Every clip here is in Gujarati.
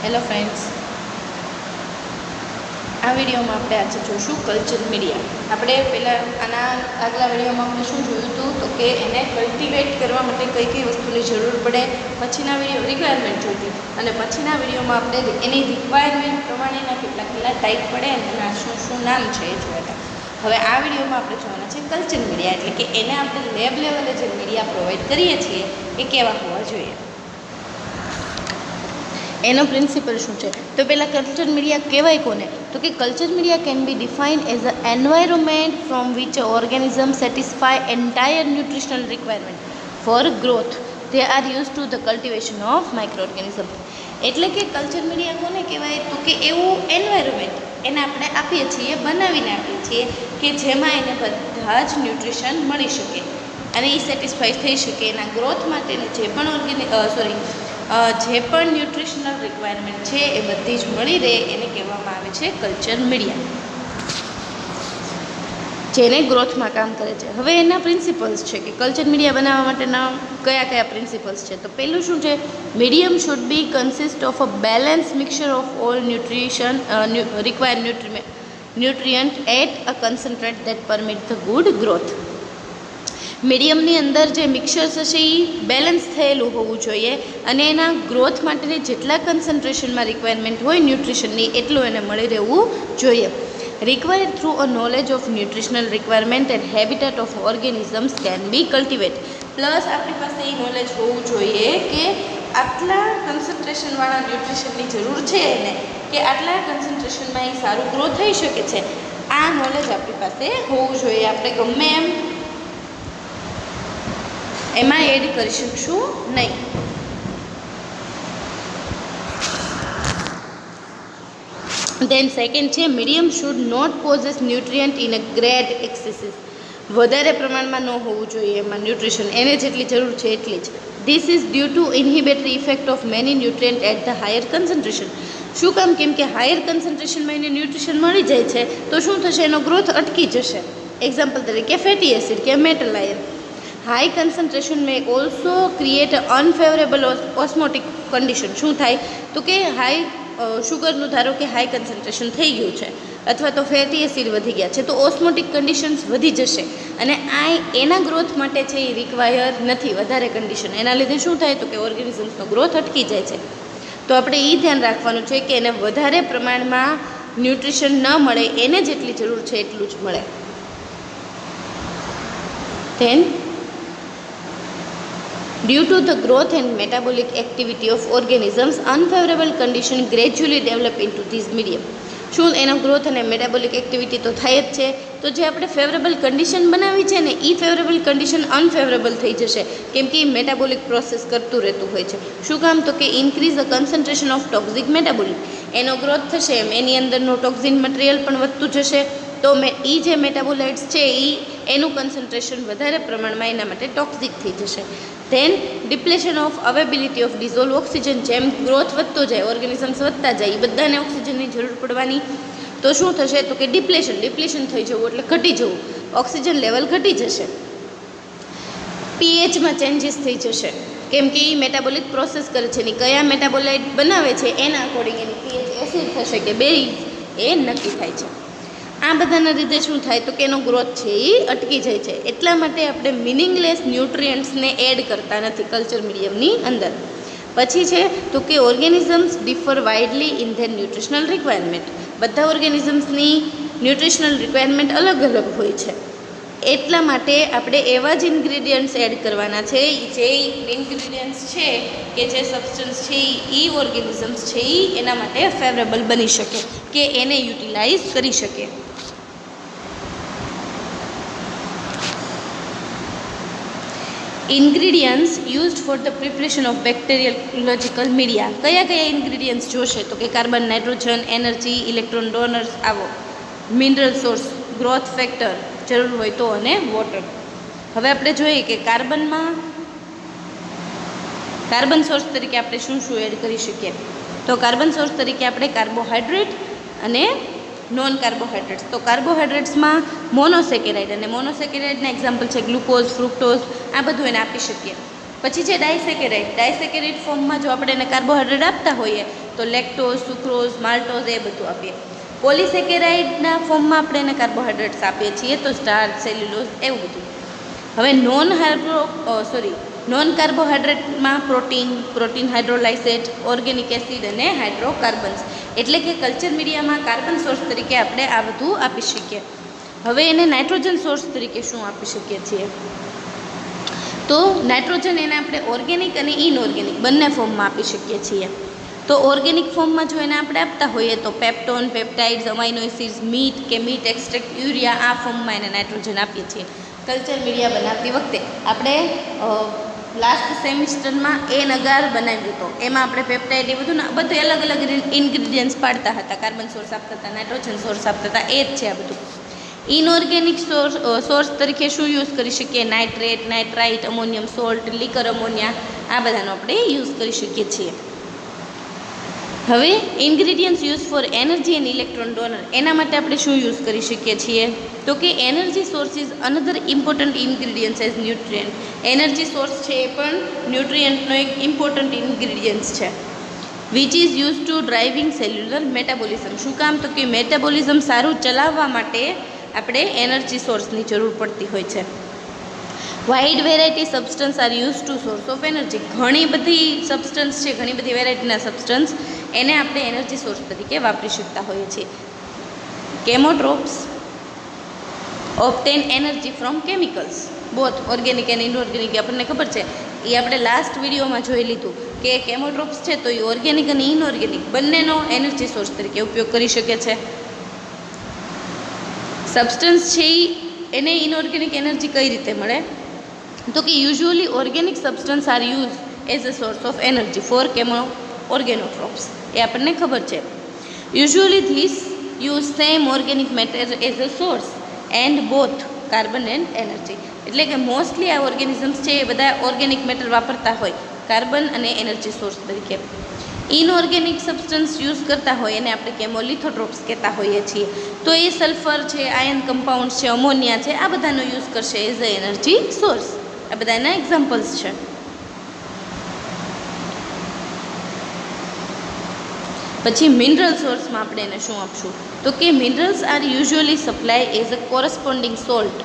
હેલો ફ્રેન્ડ્સ, આ વિડીયોમાં આપણે આજે જોઈશું કલ્ચર મીડિયા. આપણે પહેલાં આના આગલા વિડીયોમાં આપણે શું જોયું હતું તો કે એને કલ્ટિવેટ કરવા માટે કઈ કઈ વસ્તુની જરૂર પડે. પછીના વિડીયો રિક્વાયરમેન્ટ જોઈતી અને પછીના વિડીયોમાં આપણે એની રિક્વાયરમેન્ટ પ્રમાણેના કેટલા ટાઈપ પડે અને એના શું નામ છે એ જોયા. હવે આ વિડીયોમાં આપણે જોવાના છે કલ્ચર મીડિયા, એટલે કે એને આપણે લેબ લેવલે જે મીડિયા પ્રોવાઈડ કરીએ છીએ એ કેવા હોવા જોઈએ, એનો પ્રિન્સિપલ શું છે. તો પહેલાં કલ્ચર મીડિયા કહેવાય કોને, તો કે culture media can be defined as a environment from which a organism satisfy entire nutritional requirement for growth. They are use to the cultivation of micro organism. એટલે કે કલ્ચર મીડિયા કોને કહેવાય, તો કે એવું એન્વાયરમેન્ટ એને આપણે આપીએ છીએ, બનાવીને આપીએ છીએ કે જેમાં એને બધા જ ન્યુટ્રિશન મળી શકે અને એ સેટિસ્ફાઈ થઈ શકે. એના ગ્રોથ માટેની જે પણ જે પણ ન્યુટ્રિશનલ રિક્વાયરમેન્ટ છે એ બધી જ મળી રહે એને કહેવામાં આવે છે કલ્ચર મીડિયા, જેને ગ્રોથમાં કામ કરે છે. હવે એના પ્રિન્સિપલ્સ છે કે કલ્ચર મીડિયા બનાવવા માટેના કયા પ્રિન્સિપલ્સ છે. તો પહેલું શું છે, medium should be consist of a balance mixture of all nutrition required nutrient at a concentrate that permit the good growth. મીડિયમની અંદર જે મિક્સચર્સ હશે એ બેલેન્સ થયેલું હોવું જોઈએ અને એના ગ્રોથ માટેની જેટલા કન્સન્ટ્રેશનમાં રિક્વાયરમેન્ટ હોય ન્યુટ્રિશનની એટલું એને મળી રહેવું જોઈએ. Required through a knowledge of nutritional requirement and habitat of organisms can be cultivate. Plus આપણી પાસે એ નોલેજ હોવું જોઈએ કે આટલા કન્સન્ટ્રેશનવાળા ન્યુટ્રિશનની જરૂર છે એને, કે આટલા કન્સન્ટ્રેશનમાં એ સારું ગ્રો થઈ શકે છે. આ નોલેજ આપણી પાસે હોવું જોઈએ. આપણે ગમે એમાં એડ કરી શકશું નહીં. દેન સેકન્ડ છે, medium should not possess nutrient in a great excesses. વધારે પ્રમાણમાં ન હોવું જોઈએ એમાં ન્યુટ્રિશન, એને જેટલી જરૂર છે એટલી જ. This is due to inhibitory effect of many nutrient at the higher concentration. શું કામ? કેમ કે હાયર કન્સન્ટ્રેશનમાં એને ન્યુટ્રિશન મળી જાય છે તો શું થશે, એનો ગ્રોથ અટકી જશે. એક્ઝામ્પલ તરીકે ફેટી એસિડ કે metal ion. High concentration may also create unfavourable osmotic condition. શું થાય તો કે હાઈ શુગરનું ધારો કે હાઈ કન્સન્ટ્રેશન થઈ ગયું છે અથવા તો ફેટી એસિડ વધી ગયા છે તો ઓસ્મોટિક કન્ડિશન્સ વધી જશે અને એના ગ્રોથ માટે છે એ રિક્વાયર નથી વધારે કન્ડિશન. એના લીધે શું થાય તો કે ઓર્ગેનિઝમ્સનો ગ્રોથ અટકી જાય છે. તો આપણે એ ધ્યાન રાખવાનું છે કે એને વધારે પ્રમાણમાં ન્યુટ્રિશન ન મળે, એને જેટલી જરૂર છે એટલું જ મળે. Then due to the growth and metabolic activity of organisms, unfavorable condition gradually develop into this medium. શું એનો ગ્રોથ અને મેટાબોલિક એક્ટિવિટી તો થાય જ છે, તો જે આપણે ફેવરેબલ કન્ડિશન બનાવી છે ને એ ફેવરેબલ કન્ડિશન અનફેવરેબલ થઈ જશે કેમ કે એ મેટાબોલિક પ્રોસેસ કરતું રહેતું હોય છે. શું કામ? તો કે increase the concentration of toxic metabolic. એનો ગ્રોથ થશે એમ એની અંદરનું ટોક્સિન મટીરિયલ પણ વધતું જશે તો એ જે મેટાબોલાઇટ્સ છે એનું કન્સન્ટ્રેશન વધારે પ્રમાણમાં એના માટે ટોક્સિક થઈ જશે. Then depletion of availability of dissolve oxygen. જેમ ગ્રોથ વધતો જાય, ઓર્ગેનિઝમ્સ વધતા જાય, એ બધાને ઓક્સિજનની જરૂર પડવાની, તો શું થશે તો કે ડિપ્લેશન થઈ જવું એટલે ઘટી જવું, ઓક્સિજન લેવલ ઘટી જશે. પીએચમાં ચેન્જીસ થઈ જશે કેમ કે એ મેટાબોલિક પ્રોસેસ કરે છે ને કયા મેટાબોલાઇટ બનાવે છે એના અકોર્ડિંગ એની પીએચ એસિડ થશે કે બેઝ એ નક્કી થાય છે. આ બધાના લીધે શું થાય તો કે એનો ગ્રોથ છે એ અટકી જાય છે. એટલા માટે આપણે મિનિંગલેસ ન્યુટ્રિયન્ટ્સને એડ કરતા નથી કલ્ચર મીડિયમની અંદર. પછી છે તો કે organisms differ widely in their nutritional requirement. બધા ઓર્ગેનિઝમ્સની ન્યુટ્રિશનલ રિક્વાયરમેન્ટ અલગ અલગ હોય છે. એટલા માટે આપણે એવા જ ઇન્ગ્રીડિયન્ટ્સ એડ કરવાના છે જે ઇન્ગ્રીડિયન્ટ્સ છે કે જે સબસ્ટન્સ છે એ ઓર્ગેનિઝમ્સ છે એ એના માટે ફેવરેબલ બની શકે કે એને યુટિલાઇઝ કરી શકે. Ingredients used for the preparation of bacteriological media. કયા ઇન્ગ્રીડિયન્ટ્સ જોશે તો કે carbon, nitrogen, energy, electron donors, આવો મિનરલ સોર્સ, ગ્રોથ ફેક્ટર જરૂર હોય તો, અને વોટર. હવે આપણે જોઈએ કે કાર્બન સોર્સ તરીકે આપણે શું એડ કરી શકીએ. તો કાર્બન સોર્સ તરીકે આપણે કાર્બોહાઈડ્રેટ અને નોન કાર્બોહાઈડ્રેટ્સ. તો કાર્બોહાઈડ્રેટ્સમાં મોનોસેકેરાઇડ, અને મોનોસેકેરાઇડના એક્ઝામ્પલ છે ગ્લુકોઝ, ફ્રુક્ટોઝ, આ બધું એને આપી શકીએ. પછી છે ડાયસેકેરાઇડ ફોર્મમાં જો આપણે એને કાર્બોહાઈડ્રેટ આપતા હોઈએ તો લેક્ટોઝ, સુક્રોઝ, માલ્ટોઝ એ બધું આપીએ. પોલિસેકેરાઇડના ફોર્મમાં આપણે એને કાર્બોહાઈડ્રેટ્સ આપીએ છીએ, તો સ્ટાર્ચ, સેલ્યુલોઝ એવું બધું. હવે નોન કાર્બોહાઈડ્રેટમાં પ્રોટીન હાઇડ્રોલાઇસેટ, ઓર્ગેનિક એસિડ અને હાઇડ્રોકાર્બન્સ, એટલે કે કલ્ચર મીડિયામાં કાર્બન સોર્સ તરીકે આપણે આ બધું આપી શકીએ. હવે એને નાઇટ્રોજન સોર્સ તરીકે શું આપી શકીએ છીએ? તો નાઇટ્રોજન એને આપણે ઓર્ગેનિક અને ઇનઓર્ગેનિક બંને ફોર્મમાં આપી શકીએ છીએ. તો ઓર્ગેનિક ફોર્મમાં જો એને આપણે આપતા હોઈએ તો પેપ્ટોન, પેપ્ટાઇડ્સ, અમાઇનો એસિડ્સ, મીટ કે મીટ એક્સટ્રેક્ટ, યુરિયા, આ ફોર્મમાં એને નાઇટ્રોજન આપીએ છીએ. કલ્ચર મીડિયા બનાવતી વખતે આપણે લાસ્ટ સેમિસ્ટરમાં નગાર બનાવ્યું હતો, એમાં આપણે પેપ્ટાઇડ એ બધું અલગ અલગ ઇન્ગ્રીડિયન્ટ્સ પાડતા હતા, કાર્બન સોર્સ આપતા હતા, નાઇટ્રોજન સોર્સ આપતા હતા, એ જ છે આ બધું. ઇનઓર્ગેનિક સોર્સ તરીકે શું યુઝ કરી શકીએ? Nitrate, nitrite, ammonium salt, liquor ammonia, આ બધાનો આપણે યુઝ કરી શકીએ છીએ. હવે ingredients use for energy and electron donor, એના માટે આપણે શું યુઝ કરી શકીએ છીએ? તો કે energy source is another important ingredients as nutrient. Energy source છે એ પણ ન્યુટ્રિયન્ટનો એક ઇમ્પોર્ટન્ટ ઇન્ગ્રીડિયન્ટ્સ છે. Which is use to driving cellular metabolism. શું કામ? તો કે મેટાબોલિઝમ સારું ચલાવવા માટે આપણે એનર્જી સોર્સની જરૂર પડતી હોય છે. Wide variety substance are use to source of energy. ઘણી બધી સબસ્ટન્સ છે, ઘણી બધી વેરાયટીના સબસ્ટન્સ, એને આપણે એનર્જી સોર્સ તરીકે વાપરી શકતા હોઈએ છીએ. Chemotrophs obtain energy from chemicals, both organic and inorganic. આપણને ખબર છે, એ આપણે લાસ્ટ વિડીયોમાં જોઈ લીધું કે કેમોટ્રોપ્સ છે તો એ ઓર્ગેનિક અને ઇનઓર્ગેનિક બંનેનો એનર્જી સોર્સ તરીકે ઉપયોગ કરી શકે છે. સબસ્ટન્સ છે એને ઇનઓર્ગેનિક એનર્જી કઈ રીતે મળે? તો કે usually organic substance are use as a source of energy for organotrophs, એ આપણને ખબર છે. Usually this use same organic matter as a source and both carbon and energy. એટલે કે મોસ્ટલી આ ઓર્ગેનિઝમ્સ છે એ બધા ઓર્ગેનિક મેટર વાપરતા હોય કાર્બન અને એનર્જી સોર્સ તરીકે. ઇનઓર્ગેનિક સબસ્ટન્સ યુઝ કરતા હોય એને આપણે કેમોલિથોટ્રોપ્સ કહેતા હોઈએ છીએ. તો એ સલ્ફર છે, આયન કમ્પાઉન્ડ છે, અમોનિયા છે, આ બધાનો યુઝ કરશે એઝ અ એનર્જી સોર્સ. આ બધા એના એક્ઝામ્પલ્સ છે. પછી મિનરલ સોર્સમાં આપણે એને શું આપશું? તો કે minerals are usually supply as a corresponding salt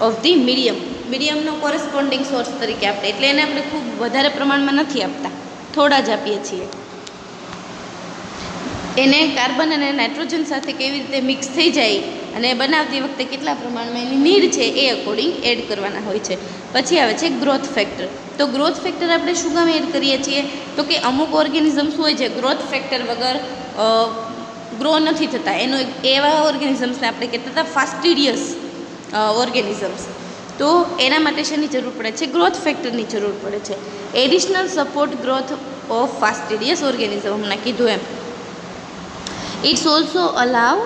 of the મીડિયમનો કોરસ્પોન્ડિંગ સોર્સ તરીકે આપણે, એટલે એને આપણે ખૂબ વધારે પ્રમાણમાં નથી આપતા, થોડા જ આપીએ છીએ. એને કાર્બન અને નાઇટ્રોજન સાથે કેવી રીતે મિક્સ થઈ જાય અને બનાવતી વખતે કેટલા પ્રમાણમાં એની નીડ છે એ અકોર્ડિંગ એડ કરવાના હોય છે. પછી આવે છે ગ્રોથ ફેક્ટર. તો ગ્રોથ ફેક્ટર આપણે શું કામ એડ કરીએ છીએ? તો કે અમુક ઓર્ગેનિઝમ્સ હોય છે ગ્રોથ ફેક્ટર વગર ગ્રો નથી થતા, એવા ઓર્ગેનિઝમ્સને આપણે કહેતા હતા ફાસ્ટિડિયસ ઓર્ગેનિઝમ્સ. તો એના માટે શેની જરૂર પડે છે? ગ્રોથ ફેક્ટરની જરૂર પડે છે. Additional support growth of fastidious organism, હમણાં કીધું એમ. It's also allow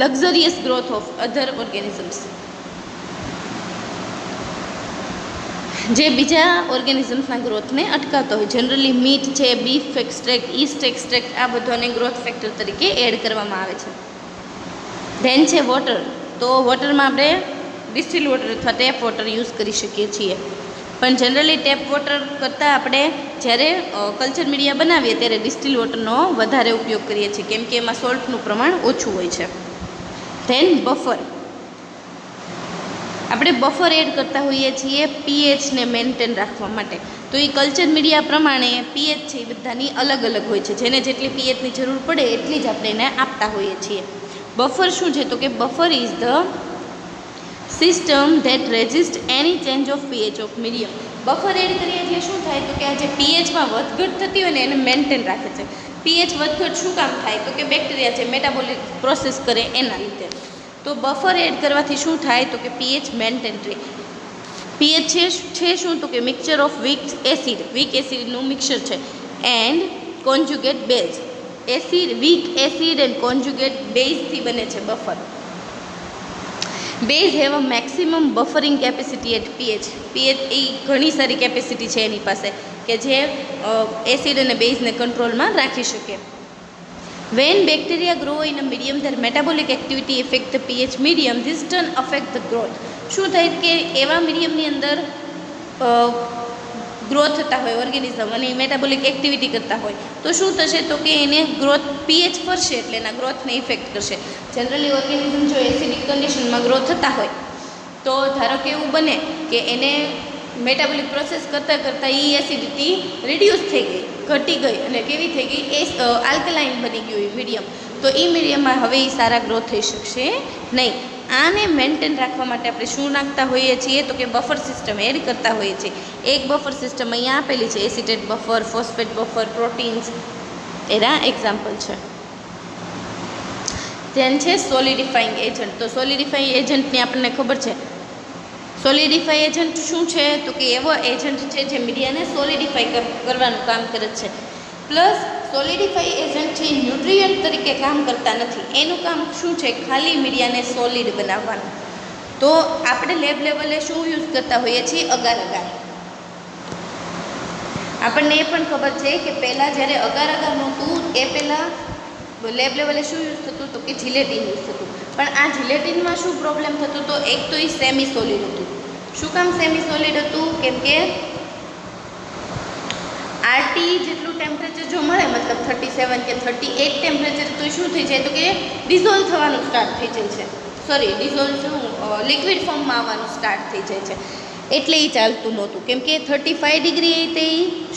luxurious growth of other organisms. જે બીજા ઓર્ગેનિઝમ્સના ગ્રોથને અટકાવતો હોય. જનરલી મીટ છે, બીફ એક્સટ્રેક્ટ, ઈસ્ટ એક્સટ્રેક્ટ, આ બધાને ગ્રોથ ફેક્ટર તરીકે એડ કરવામાં આવે છે. ધેન છે વોટર. તો વોટરમાં આપણે ડિસ્ટિલ વોટર અથવા ટેપ વોટર યુઝ કરી શકીએ છીએ. પણ જનરલી ટેપ વોટર કરતાં આપણે જ્યારે કલ્ચર મીડિયા બનાવીએ ત્યારે ડિસ્ટિલ વોટરનો વધારે ઉપયોગ કરીએ છીએ, કેમ કે એમાં સોલ્ટનું પ્રમાણ ઓછું હોય છે. Then buffer. આપણે બફર એડ કરતા હોઈએ છીએ પીએચને મેન્ટેન રાખવા માટે. તો એ કલ્ચર મીડિયા પ્રમાણે પીએચ છે એ બધાની અલગ અલગ હોય છે, જેને જેટલી પીએચની જરૂર પડે એટલી જ આપણે એને આપતા હોઈએ છીએ. બફર શું છે? તો કે buffer is the system that resist any change of pH of medium. Buffer add કરીએ એટલે શું થાય? તો કે આ જે પીએચમાં વધઘટ થતી હોય ને એને મેન્ટેન રાખે છે. પીએચ વધઘટ શું કામ થાય? તો કે બેક્ટેરિયા છે મેટાબોલિક પ્રોસેસ કરે એના લીધે. તો બફર એડ કરવાથી શું થાય? તો કે પીએચ મેન્ટેન રહે. પીએચ છે શું? તો કે મિક્સચર ઓફ વીક એસિડનું મિક્સચર છે and conjugate base. Weak acid and conjugate બેઝથી બને છે buffer. Base have a maximum buffering capacity at pH. PH એ ઘણી સારી કેપેસિટી છે એની પાસે કે જે એસિડ અને બેઝને કંટ્રોલમાં રાખી શકે. When bacteria grow in a medium their metabolic activity effect the pH medium, this turn affect the growth. શું થાય કે એવા મીડિયમની અંદર ગ્રો થતા હોય ઓર્ગેનિઝમ અને મેટાબોલિક એક્ટિવિટી કરતા હોય તો શું થશે તો કે એને ગ્રોથ પીએચ ફરશે એટલે એના ગ્રોથને ઇફેક્ટ કરશે. જનરલી ઓર્ગેનિઝમ જો એસિડિક કન્ડિશનમાં ગ્રો થતા હોય તો ધારો કે એવું બને કે એને મેટાબોલિક પ્રોસેસ કરતાં કરતાં એ એસિડિટી રિડ્યુસ થઈ ગઈ, ઘટી ગઈ અને કેવી થઈ ગઈ એ આલ્કલાઇન બની ગયું એ મીડિયમ, તો એ મીડિયમમાં હવે એ સારા ગ્રો થઈ શકશે નહીં. આને મેન્ટેન રાખવા માટે આપણે શું નાખતા હોઈએ છીએ તો કે બફર સિસ્ટમ એડ કરતા હોઈએ છીએ. એક બફર સિસ્ટમ અહીંયા આપેલી છે, acetate buffer, phosphate buffer, proteins, એના એક્ઝામ્પલ છે. ધ્યાન છે સોલિડિફાઈંગ એજન્ટ. તો સોલિડિફાઈંગ એજન્ટની આપણને ખબર છે. સોલિડિફાઈ એજન્ટ શું છે તો કે એવો એજન્ટ છે જે મીડિયાને સોલિડિફાઈ કરવાનું કામ કરે છે. પ્લસ સોલિડિફાઈ એજન્ટ છે ન્યુટ્રિયન્ટ તરીકે કામ કરતા નથી, એનું કામ શું છે ખાલી મીડિયાને સોલિડ બનાવવાનું. તો આપણે લેબ લેવલે શું યુઝ કરતા હોઈએ છીએ અગાર અગાર. આપણને એ પણ ખબર છે કે પહેલાં જ્યારે અગાર અગાર નહોતું એ પહેલાં લેબ લેવલે શું યુઝ થતું તો કે જિલેટીન યુઝ થતું. પણ આ જિલેટીનમાં શું પ્રોબ્લેમ થતો તો એક તો એ સેમી સોલિડ હતું. શું કામ સેમી સોલિડ હતું? કેમ કે આરટી જેટલું ટેમ્પરેચર જો મળે મતલબ 37 કે 38 ટેમ્પરેચર તો શું થઈ જાય તો કે ડિઝોલ્વ થવાનું સ્ટાર્ટ થઈ જાય છે. સોરી ડિઝોલ્વ શું લિક્વિડ ફોર્મમાં આવવાનું સ્ટાર્ટ થઈ જાય છે. એટલે એ ચાલતું નહોતું કેમ કે 35 ડિગ્રી તે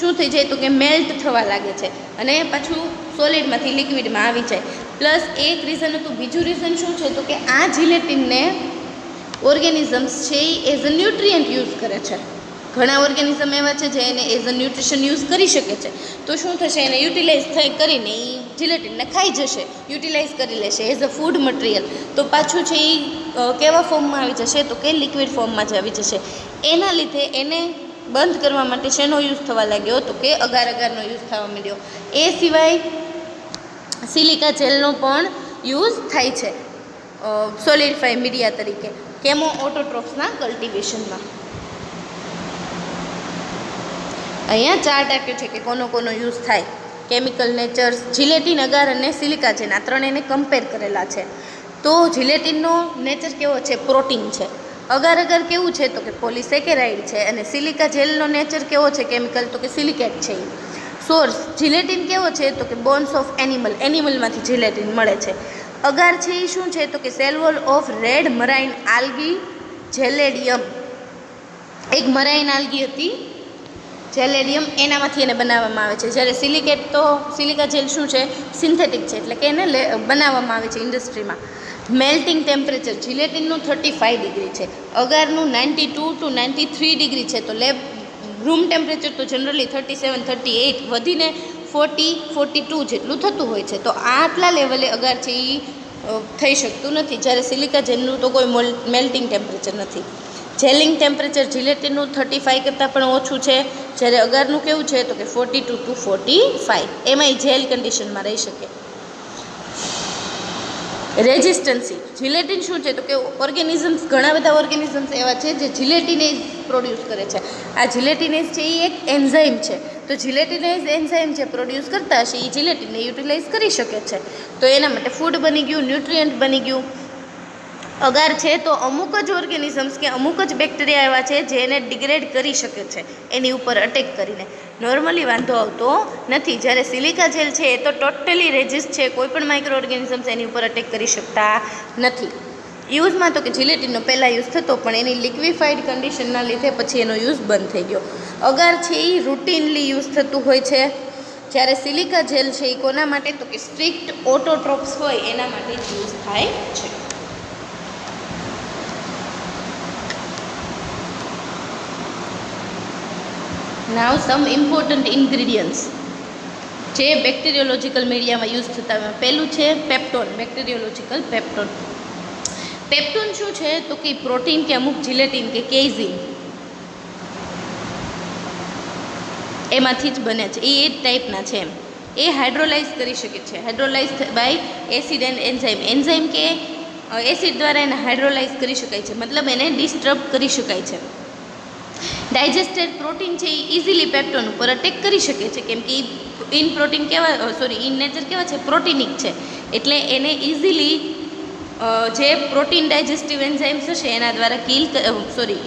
શું થઈ જાય તો કે મેલ્ટ થવા લાગે છે અને પાછું સોલિડમાંથી લિક્વિડમાં આવી જાય. પ્લસ એક રીઝન હતું. બીજું રીઝન શું છે તો કે આ જિલેટીનને ઓર્ગેનિઝમ્સ છે એ એઝ અ ન્યુટ્રિયન્ટ યુઝ કરે છે. ઘણા ઓર્ગેનિઝમ એવા છે જે એને એઝ અ ન્યુટ્રિશન યુઝ કરી શકે છે. તો શું થશે એને યુટિલાઇઝ કરીને એ જિલેટીનને ખાઈ જશે, યુટિલાઇઝ કરી લેશે એઝ અ ફૂડ મટીરિયલ. તો પાછું છે એ કેવા ફોર્મમાં આવી જશે તો કે લિક્વિડ ફોર્મમાં જ આવી જશે. એના લીધે એને બંધ કરવા માટે શેનો યુઝ થવા લાગ્યો તો કે અગાર અગારનો યુઝ થવા માંડ્યો. એ સિવાય સિલિકા જેલનો પણ યુઝ થાય છે સોલિડિફાઈ મીડિયા તરીકે કેમો ઓટોટ્રોપ્સના કલ્ટિવેશનમાં. અહીંયા ચાર્ટ આપ્યો છે કે કોનો કોનો યુઝ થાય. કેમિકલ નેચર્સ, જિલેટીન, અગાર અને સિલિકા જેલ, આ ત્રણેયને કમ્પેર કરેલા છે. તો જિલેટીનનો નેચર કેવો છે? પ્રોટીન છે. અગાર અગાર કેવું છે તો કે પોલિસેકેરાઇડ છે. અને સિલિકા જેલનો નેચર કેવો છે કેમિકલ તો કે સિલિકેટ છે. સોર્સ જિલેટીન કેવો છે તો કે બોન્સ ઓફ એનિમલમાંથી જિલેટીન મળે છે. અગાર છે એ શું છે તો કે cell wall of red marine algae Gelidium, એક મરાઇન આલ્ગી હતી જેલેડિયમ, એનામાંથી એને બનાવવામાં આવે છે. જ્યારે સિલિકેટ તો સિલિકા જેલ શું છે? સિન્થેટિક છે એટલે કે એને બનાવવામાં આવે છે ઇન્ડસ્ટ્રીમાં. મેલ્ટિંગ ટેમ્પરેચર જિલેટીનનું 35 ડિગ્રી છે, અગારનું 92 to 93 ડિગ્રી છે. તો રૂમ ટેમ્પરેચર તો જનરલી 37, 38 વધીને 40, 42 જેટલું થતું હોય છે. તો આટલા લેવલે અગાર છે એ થઈ શકતું નથી. જ્યારે સિલિકા જેલનું તો કોઈ મેલ્ટિંગ ટેમ્પરેચર નથી. જેલિંગ ટેમ્પરેચર જિલેટીનનું 35 કરતાં પણ ઓછું છે, જ્યારે અગારનું કેવું છે તો કે 42 to 45, એમાંય જેલ કન્ડિશનમાં રહી શકે. રેઝિસ્ટન્સી જિલેટીન શું છે તો કે ઓર્ગેનિઝમ્સ, ઘણા બધા ઓર્ગેનિઝમ્સ એવા છે જે જિલેટીનેઝ પ્રોડ્યુસ કરે છે. આ જિલેટીનેઝ છે એ એક એન્ઝાઇમ છે. તો જિલેટીનેઝ એન્ઝાઇમ જે પ્રોડ્યુસ કરતા હશે એ જિલેટીનને યુટિલાઇઝ કરી શકે છે. તો એના માટે ફૂડ બની ગયું, ન્યુટ્રિયન્ટ બની ગયું. અગાર છે તો અમુક જ ઓર્ગેનિઝમ્સ કે અમુક જ બેક્ટેરિયા એવા છે જેને ડિગ્રેડ કરી શકે છે એની ઉપર અટેક કરીને. નોર્મલી વાંધો આવતો નથી. જ્યારે સિલિકા જેલ છે એ તો ટોટલી રેઝિસ્ટ છે, કોઈ પણ માઇક્રો ઓર્ગેનિઝમ્સ એની ઉપર અટેક કરી શકતા નથી. યુઝમાં તો કે જિલેટીનનો પહેલાં યુઝ થતો પણ એની લિક્વિફાઈડ કન્ડિશનના લીધે પછી એનો યુઝ બંધ થઈ ગયો. અગાર છે એ રૂટીનલી યુઝ થતું હોય છે, જ્યારે સિલિકા જેલ છે એ કોના માટે તો કે સ્ટ્રિક્ટ ઓટોટ્રોપ્સ હોય એના માટે જ યુઝ થાય છે. નાવ સમ ઇમ્પોર્ટન્ટ ઇન્ગ્રીડિયન્ટ્સ જે બેક્ટેરિયોલોજીકલ મીડિયામાં યુઝ થતા હોય. પહેલું છે પેપ્ટોન, બેક્ટેરિયોલોજીકલ પેપ્ટોન. પેપ્ટોન શું છે તો કે પ્રોટીન કે અમુક જિલેટીન કે કેઝિન એમાંથી જ બને છે. એ ટાઈપના છે. એ હાઇડ્રોલાઇઝ કરી શકે છે. Hydrolyse by acid and enzyme. Enzyme કે એસિડ દ્વારા એને હાઇડ્રોલાઇઝ કરી શકાય છે, મતલબ એને ડિસ્ટર્બ કરી શકાય છે. ડાયજેસ્ટેડ પ્રોટીન છે એ ઇઝીલી પેપ્ટોન ઉપર અટેક કરી શકે છે કેમ કે ઇન નેચર કેવા છે? પ્રોટીનિક છે. એટલે એને ઇઝીલી જે પ્રોટીન ડાયજેસ્ટિવ એન્ઝાઇમ્સ હશે એના દ્વારા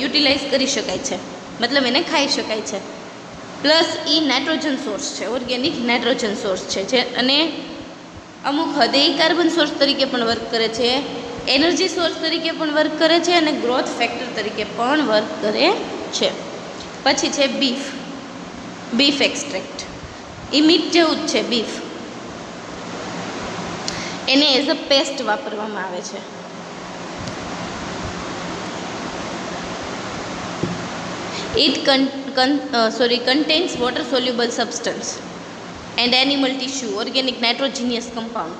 યુટિલાઇઝ કરી શકાય છે, મતલબ એને ખાઈ શકાય છે. પ્લસ એ નાઇટ્રોજન સોર્સ છે, ઓર્ગેનિક નાઇટ્રોજન સોર્સ છે જે અને અમુક હદે કાર્બન સોર્સ તરીકે પણ વર્ક કરે છે, એનર્જી સોર્સ તરીકે પણ વર્ક કરે છે અને ગ્રોથ ફેક્ટર તરીકે પણ વર્ક કરે છે. પછી છે બીફ એક્સ્ટ્રેક્ટ. એ મીટ જેવું જ છે બીફ. એને એઝ અ પેસ્ટ વાપરવામાં આવે છે. It contains water soluble substance and animal tissue, organic nitrogenous compound.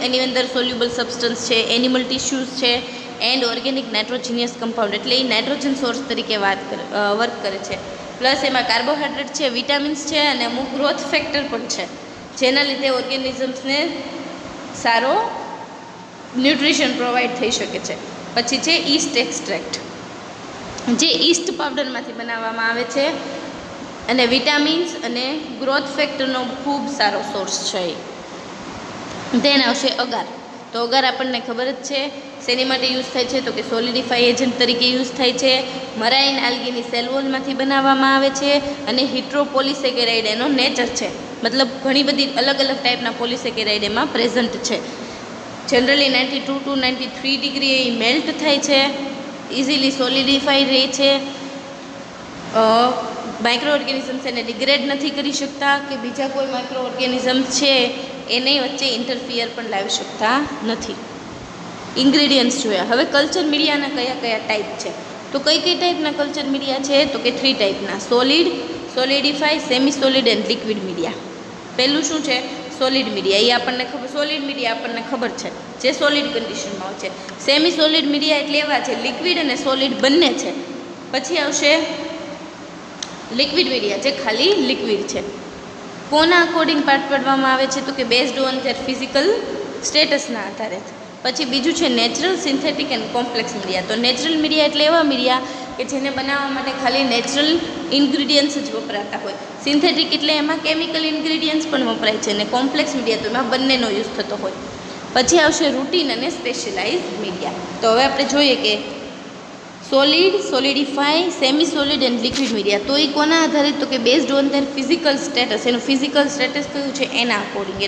એની અંદર સોલ્યુબલ સબસ્ટન્સ છે, એનિમલ ટિશ્યુઝ છે એન્ડ ઓર્ગેનિક નાઇટ્રોજીનિયસ કમ્પાઉન્ડ, એટલે એ નાઇટ્રોજન સોર્સ તરીકે વર્ક કરે છે. પ્લસ એમાં કાર્બોહાઈડ્રેટ છે, વિટામિન્સ છે અને અમુક ગ્રોથ ફેક્ટર પણ છે, જેના લીધે ઓર્ગેનિઝમ્સને સારો ન્યુટ્રિશન પ્રોવાઈડ થઈ શકે છે. પછી છે ઈસ્ટ એક્સ્ટ્રેક્ટ, જે ઈસ્ટ પાવડરમાંથી બનાવવામાં આવે છે અને વિટામિન્સ અને ગ્રોથ ફેક્ટરનો ખૂબ સારો સોર્સ છે. ધેન આવશે અગાર. તો અગાર આપણને ખબર જ છે શેની માટે યુઝ થાય છે, તો કે સોલિડિફાઈ એજન્ટ તરીકે યુઝ થાય છે. મરાઇન આલ્ગીની સેલવોલમાંથી બનાવવામાં આવે છે અને હિટ્રોપોલિસેકેરાઇડ એનો નેચર છે, મતલબ ઘણી બધી અલગ અલગ ટાઈપના પોલિસેકેરાઇડ એમાં પ્રેઝન્ટ છે. Generally 92 to 93 degree A melt થાય છે, ઇઝીલી સોલિડિફાઈ રહે છે. માઇક્રો ઓર્ગેનિઝમ્સ એને ડિગ્રેડ નથી કરી શકતા કે બીજા કોઈ માઇક્રો ઓર્ગેનિઝમ્સ છે એને વચ્ચે ઇન્ટરફિયર પણ લાવી શકતા નથી. ઇન્ગ્રેડિયન્ટ્સ જોયા. હવે કલ્ચર મીડિયાના કયા કયા ટાઈપ છે, તો કઈ કઈ ટાઈપના કલ્ચર મીડિયા છે, તો કે 3 ટાઈપના: solid, solidify, semi solid and liquid media. પહેલું શું છે? Solid media. એ આપણને ખબર, સોલિડ મીડિયા આપણને ખબર છે, જે સોલિડ કન્ડિશનમાં હોય છે. સેમી સોલિડ મીડિયા એટલે એવા છે લિક્વિડ અને સોલિડ બંને છે. પછી આવશે લિક્વિડ મીડિયા, જે ખાલી લિક્વિડ છે. કોના અકોર્ડિંગ પાર્ટ પાડવામાં આવે છે, તો કે બેઝડ ઓન ધેર ફિઝિકલ સ્ટેટસના આધારે. પછી બીજું છે natural, synthetic and complex media. તો નેચરલ મીડિયા એટલે એવા મીડિયા કે જેને બનાવવા માટે ખાલી નેચરલ ઇન્ગ્રીડિયન્ટ્સ જ વપરાતા હોય. સિન્થેટિક એટલે એમાં કેમિકલ ઇન્ગ્રીડિયન્ટ્સ પણ વપરાય છે, અને કોમ્પ્લેક્સ મીડિયા તો એમાં બંનેનો યુઝ થતો હોય. પછી આવશે રૂટીન અને સ્પેશિયલાઇઝ મીડિયા. તો હવે આપણે જોઈએ કે solid, solidify, semi solid and liquid media. તો એ કોના આધારિત, તો કે based on their physical status. એનું ફિઝિકલ સ્ટેટસ કયું છે એના અકોર્ડિંગ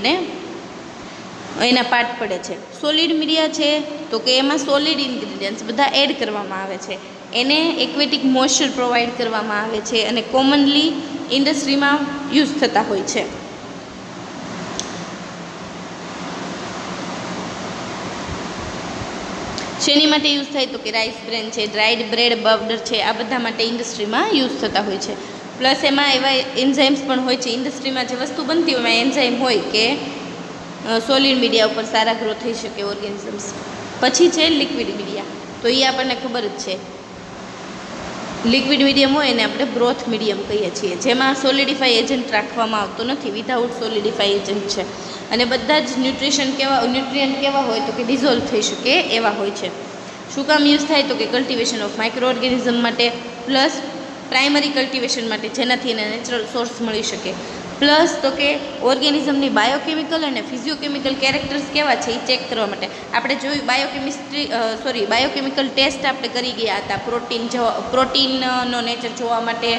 એના પાર્ટ પડે છે. સોલિડ મીડિયા છે તો કે એમાં સોલિડ ઇન્ગ્રીડિયન્ટ્સ બધા એડ કરવામાં આવે છે, એને એક્વેટિક મોઇસ્ચર પ્રોવાઈડ કરવામાં આવે છે અને કોમનલી ઇન્ડસ્ટ્રીમાં યુઝ થતા હોય છે. શેની માટે યુઝ થાય, તો કે રાઈસ બ્રેન છે, ડ્રાઈડ બ્રેડ પાવડર છે, આ બધા માટે ઇન્ડસ્ટ્રીમાં યુઝ થતા હોય છે. પ્લસ એમાં એવા એન્ઝાઇમ્સ પણ હોય છે, ઇન્ડસ્ટ્રીમાં જે વસ્તુ બનતી હોય એમાં એન્ઝાઇમ હોય કે સોલિડ મીડિયા ઉપર સારા ગ્રો થઈ શકે ઓર્ગેનિઝમ્સ. પછી છે લિક્વિડ મીડિયા. તો એ આપણને ખબર જ છે, લિક્વિડ મીડિયમ હોય એને આપણે બ્રોથ મીડિયમ કહીએ છીએ, જેમાં સોલિડિફાઈ એજન્ટ રાખવામાં આવતો નથી, વિધાઉટ સોલિડિફાઈ એજન્ટ છે. અને બધા જ ન્યુટ્રિયન્ટ કેવા હોય, તો કે ડિઝોલ્વ થઈ શકે એવા હોય છે. શું કામ યુઝ થાય, તો કે કલ્ટિવેશન ઓફ માઇક્રો ઓર્ગેનિઝમ માટે, પ્લસ પ્રાઇમરી કલ્ટિવેશન માટે, જેનાથી એને નેચરલ સોર્સ મળી શકે. પ્લસ તો કે ઓર્ગેનિઝમની બાયોકેમિકલ અને ફિઝિયોકેમિકલ કેરેક્ટર્સ કેવા છે એ ચેક કરવા માટે. આપણે જોયું બાયોકેમિકલ ટેસ્ટ આપણે કરી ગયા હતા, પ્રોટીનનો નેચર જોવા માટે,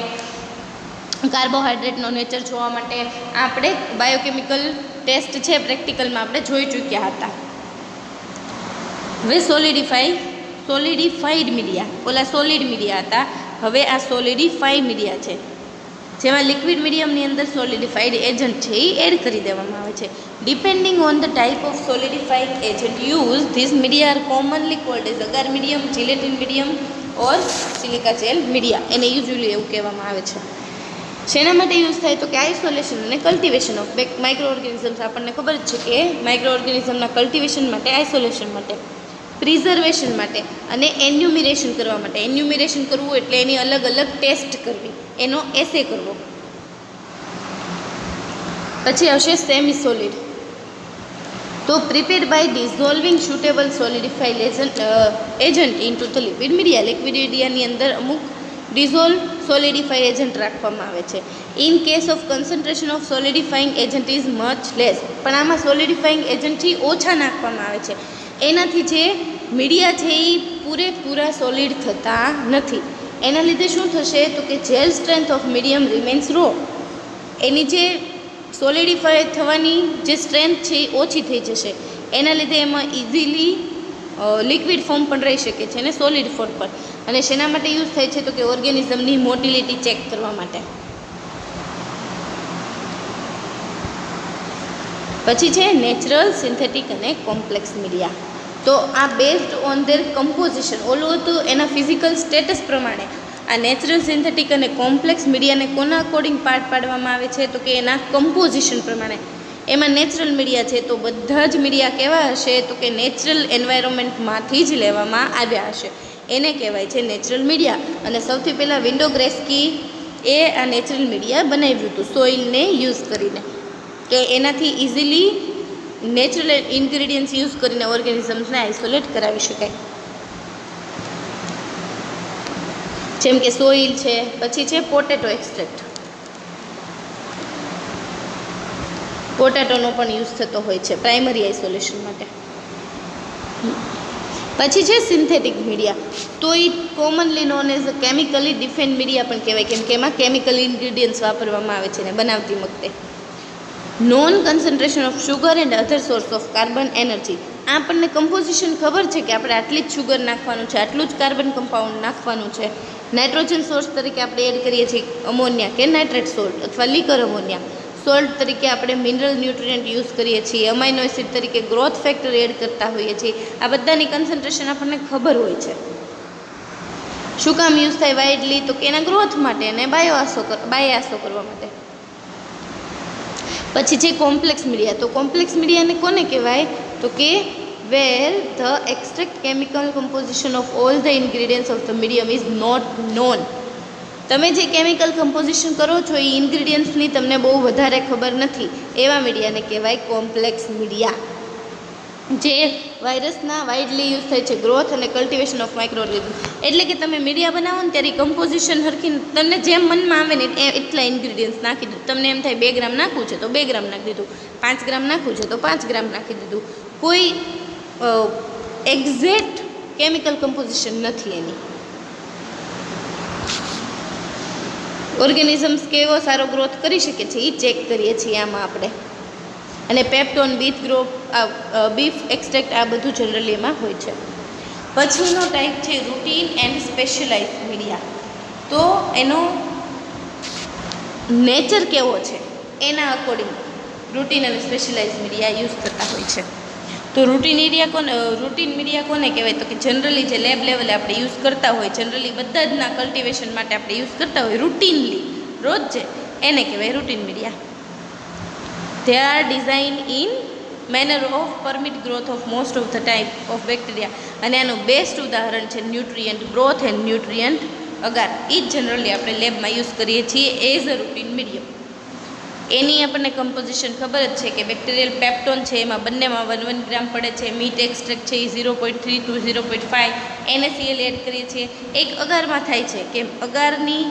કાર્બોહાઈડ્રેટનો નેચર જોવા માટે આપણે બાયોકેમિકલ ટેસ્ટ છે પ્રેક્ટિકલમાં આપણે જોઈ ચૂક્યા હતા. હવે સોલિડિફાઈડ મીડિયા, ઓલા સોલિડ મીડિયા હતા, હવે આ સોલિડિફાઈ મીડિયા છે, જેમાં લિક્વિડ મીડિયમની અંદર સોલિડિફાઈડ એજન્ટ છે એ એડ કરી દેવામાં આવે છે. Depending on the type of solidified agent use, this media are commonly called as agar medium, gelatin medium or silica gel media. એને યુઝ્યુઅલી એવું કહેવામાં આવે છે. શેના માટે યુઝ થાય, તો કે આઇસોલેશન અને કલ્ટિવેશન ઓફ માઇક્રો ઓર્ગેનિઝમ્સ. આપણને ખબર જ છે કે માઇક્રો ઓર્ગેનિઝમના કલ્ટિવેશન માટે, આઇસોલેશન માટે, પ્રિઝર્વેશન માટે અને એન્યુમિરેશન કરવા માટે. એન્યુમિરેશન કરવું એટલે એની અલગ અલગ ટેસ્ટ કરવી, એનો એસે કરવો. પછી આવશે સેમી સોલિડ. તો prepared by dissolving suitable solidified agent into the liquid media. Liquid મીડિયાની અંદર અમુક ડિઝોલ્વ સોલિડિફાઈ એજન્ટ રાખવામાં આવે છે. In case of concentration of solidifying agent is much less. પણ આમાં સોલિડિફાઈંગ એજન્ટથી ઓછા નાખવામાં આવે છે, એનાથી જે મીડિયા છે એ પૂરેપૂરા સોલિડ થતા નથી. એના લીધે શું થશે તો કે gel strength of medium remains low, એની જે સોલિડિફાય થવાની જે સ્ટ્રેન્થ છે એ ઓછી થઈ જશે. એના લીધે એમાં ઇઝીલી લિક્વિડ ફોર્મ પણ રહી શકે છે અને સોલિડ ફોર્મ પર. અને શેના માટે યુઝ થાય છે તો કે ઓર્ગેનિઝમની મોટિલિટી ચેક કરવા માટે. પછી છે નેચરલ, સિન્થેટિક અને કોમ્પ્લેક્સ મીડિયા. તો આ બેઝડ ઓન ધેર કમ્પોઝિશન, ઓલું હતું એના ફિઝિકલ સ્ટેટસ પ્રમાણે. આ નેચરલ, સિન્થેટિક અને કોમ્પ્લેક્સ મીડિયાને કોના અકોર્ડિંગ પાર્ટ પાડવામાં આવે છે તો કે એના કમ્પોઝિશન પ્રમાણે. એમાં નેચરલ મીડિયા છે તો બધા જ મીડિયા કેવા હશે તો કે નેચરલ એન્વાયરમેન્ટમાંથી જ લેવામાં આવ્યા હશે, એને કહેવાય છે નેચરલ મીડિયા. અને સૌથી પહેલાં વિન્ડોગ્રેસ્કી એ આ નેચરલ મીડિયા બનાવ્યું હતું સોઇલને યુઝ કરીને, કે એનાથી ઇઝીલી નેચરલ ઇન્ગ્રીડિયન્ટ્સ યુઝ કરીને ઓર્ગેનિઝમ્સને આઇસોલેટ કરાવી શકાય. જેમ કે સોઇલ છે. પછી છે પોટેટો એક્સટ્રેક્ટ, પોટેટોનો પણ યુઝ થતો હોય છે પ્રાઇમરી આઇસોલેશન માટે. પછી છે સિન્થેટિક મીડિયા, તો એ commonly known as a chemically defined media પણ કહેવાય, કેમ કે એમાં કેમિકલ ઇન્ગ્રીડિયન્ટ્સ વાપરવામાં આવે છે ને બનાવતી વખતે. Non concentration of sugar and other source of carbon energy. આપણને કમ્પોઝિશન ખબર છે કે આપણે આટલી જ શુગર નાખવાનું છે, આટલું જ કાર્બન કમ્પાઉન્ડ નાખવાનું છે. નાઇટ્રોજન સોર્સ તરીકે આપણે એડ કરીએ છીએ અમોનિયા કે નાઇટ્રેટ સોલ્ટ અથવા લીકર અમોનિયા. સોલ્ટ તરીકે આપણે મિનરલ ન્યુટ્રિયન્ટ યુઝ કરીએ છીએ. અમાઇનો એસિડ તરીકે ગ્રોથ ફેક્ટર એડ કરતા હોઈએ છીએ. આ બધાની કન્સન્ટ્રેશન આપણને ખબર હોય છે. શું કામ યુઝ થાય વાઇડલી તો કે એના ગ્રોથ માટે અને બાયોઆસો કરવા માટે. પછી છે કોમ્પ્લેક્સ મીડિયા, તો કોમ્પ્લેક્સ મીડિયાને કોને કહેવાય તો કે where the extract chemical composition of all the ingredients of the medium is not known. તમે જે કેમિકલ કમ્પોઝિશન કરો છો એ ઇન્ગ્રીડિયન્ટ્સની તમને બહુ વધારે ખબર નથી, એવા મીડિયાને કહેવાય કોમ્પ્લેક્સ મીડિયા. જે વાયરસના વાઇડલી યુઝ થાય છે ગ્રોથ અને કલ્ટિવેશન ઓફ માઇક્રો ઓર્ગેનિઝમ. એટલે કે તમે મીડિયા બનાવો ને ત્યારે કમ્પોઝિશન હરખી તમને જેમ મનમાં આવે ને એટલા ઇન્ગ્રીડિયન્ટ્સ નાખી દીધું. તમને એમ થાય 2 ગ્રામ નાખવું છે તો 2 ગ્રામ નાખી દીધું, 5 ગ્રામ નાખવું છે તો 5 ગ્રામ નાખી દીધું. કોઈ એક્ઝેક્ટ કેમિકલ કમ્પોઝિશન નથી એની. ઓર્ગેનિઝમ્સ કેવો સારો ગ્રોથ કરી શકે છે એ ચેક કરીએ છીએ આમાં આપણે. અને પેપ્ટોન, બીફ એક્સટ્રેક્ટ આ બધું જનરલી એમાં હોય છે. પછીનો ટાઈપ છે રૂટીન એન્ડ સ્પેશિયલાઇઝ મીડિયા. તો એનો નેચર કેવો છે એના અકોર્ડિંગ રૂટીન અને સ્પેશિયલાઇઝ મીડિયા યુઝ થતા હોય છે. તો રૂટીન મીડિયા કોને કહેવાય તો કે જનરલી જે લેબ લેવલે આપણે યુઝ કરતા હોય, જનરલી બધા જ ના કલ્ટિવેશન માટે આપણે યુઝ કરતા હોય રૂટીનલી રોજ છે, એને કહેવાય routine media. They are designed in manner of permit growth of most of the type of bacteria. અને આનું બેસ્ટ ઉદાહરણ છે ન્યુટ્રિયન્ટ ગ્રોથ એન્ડ ન્યુટ્રિયન્ટ અગાર. એ જ જનરલી આપણે લેબમાં યુઝ કરીએ છીએ એઝ અ રૂટીન મીડિયમ. એની આપણને કમ્પોઝિશન ખબર જ છે કે બેક્ટેરિયલ પેપ્ટોન છે એમાં બંનેમાં 1 ગ્રામ પડે છે. મીટ એક્સટ્રેક્ટ છે એ 0.3 to 0.5 NaCl એડ કરીએ છીએ. એક અગારમાં થાય છે કે અગારની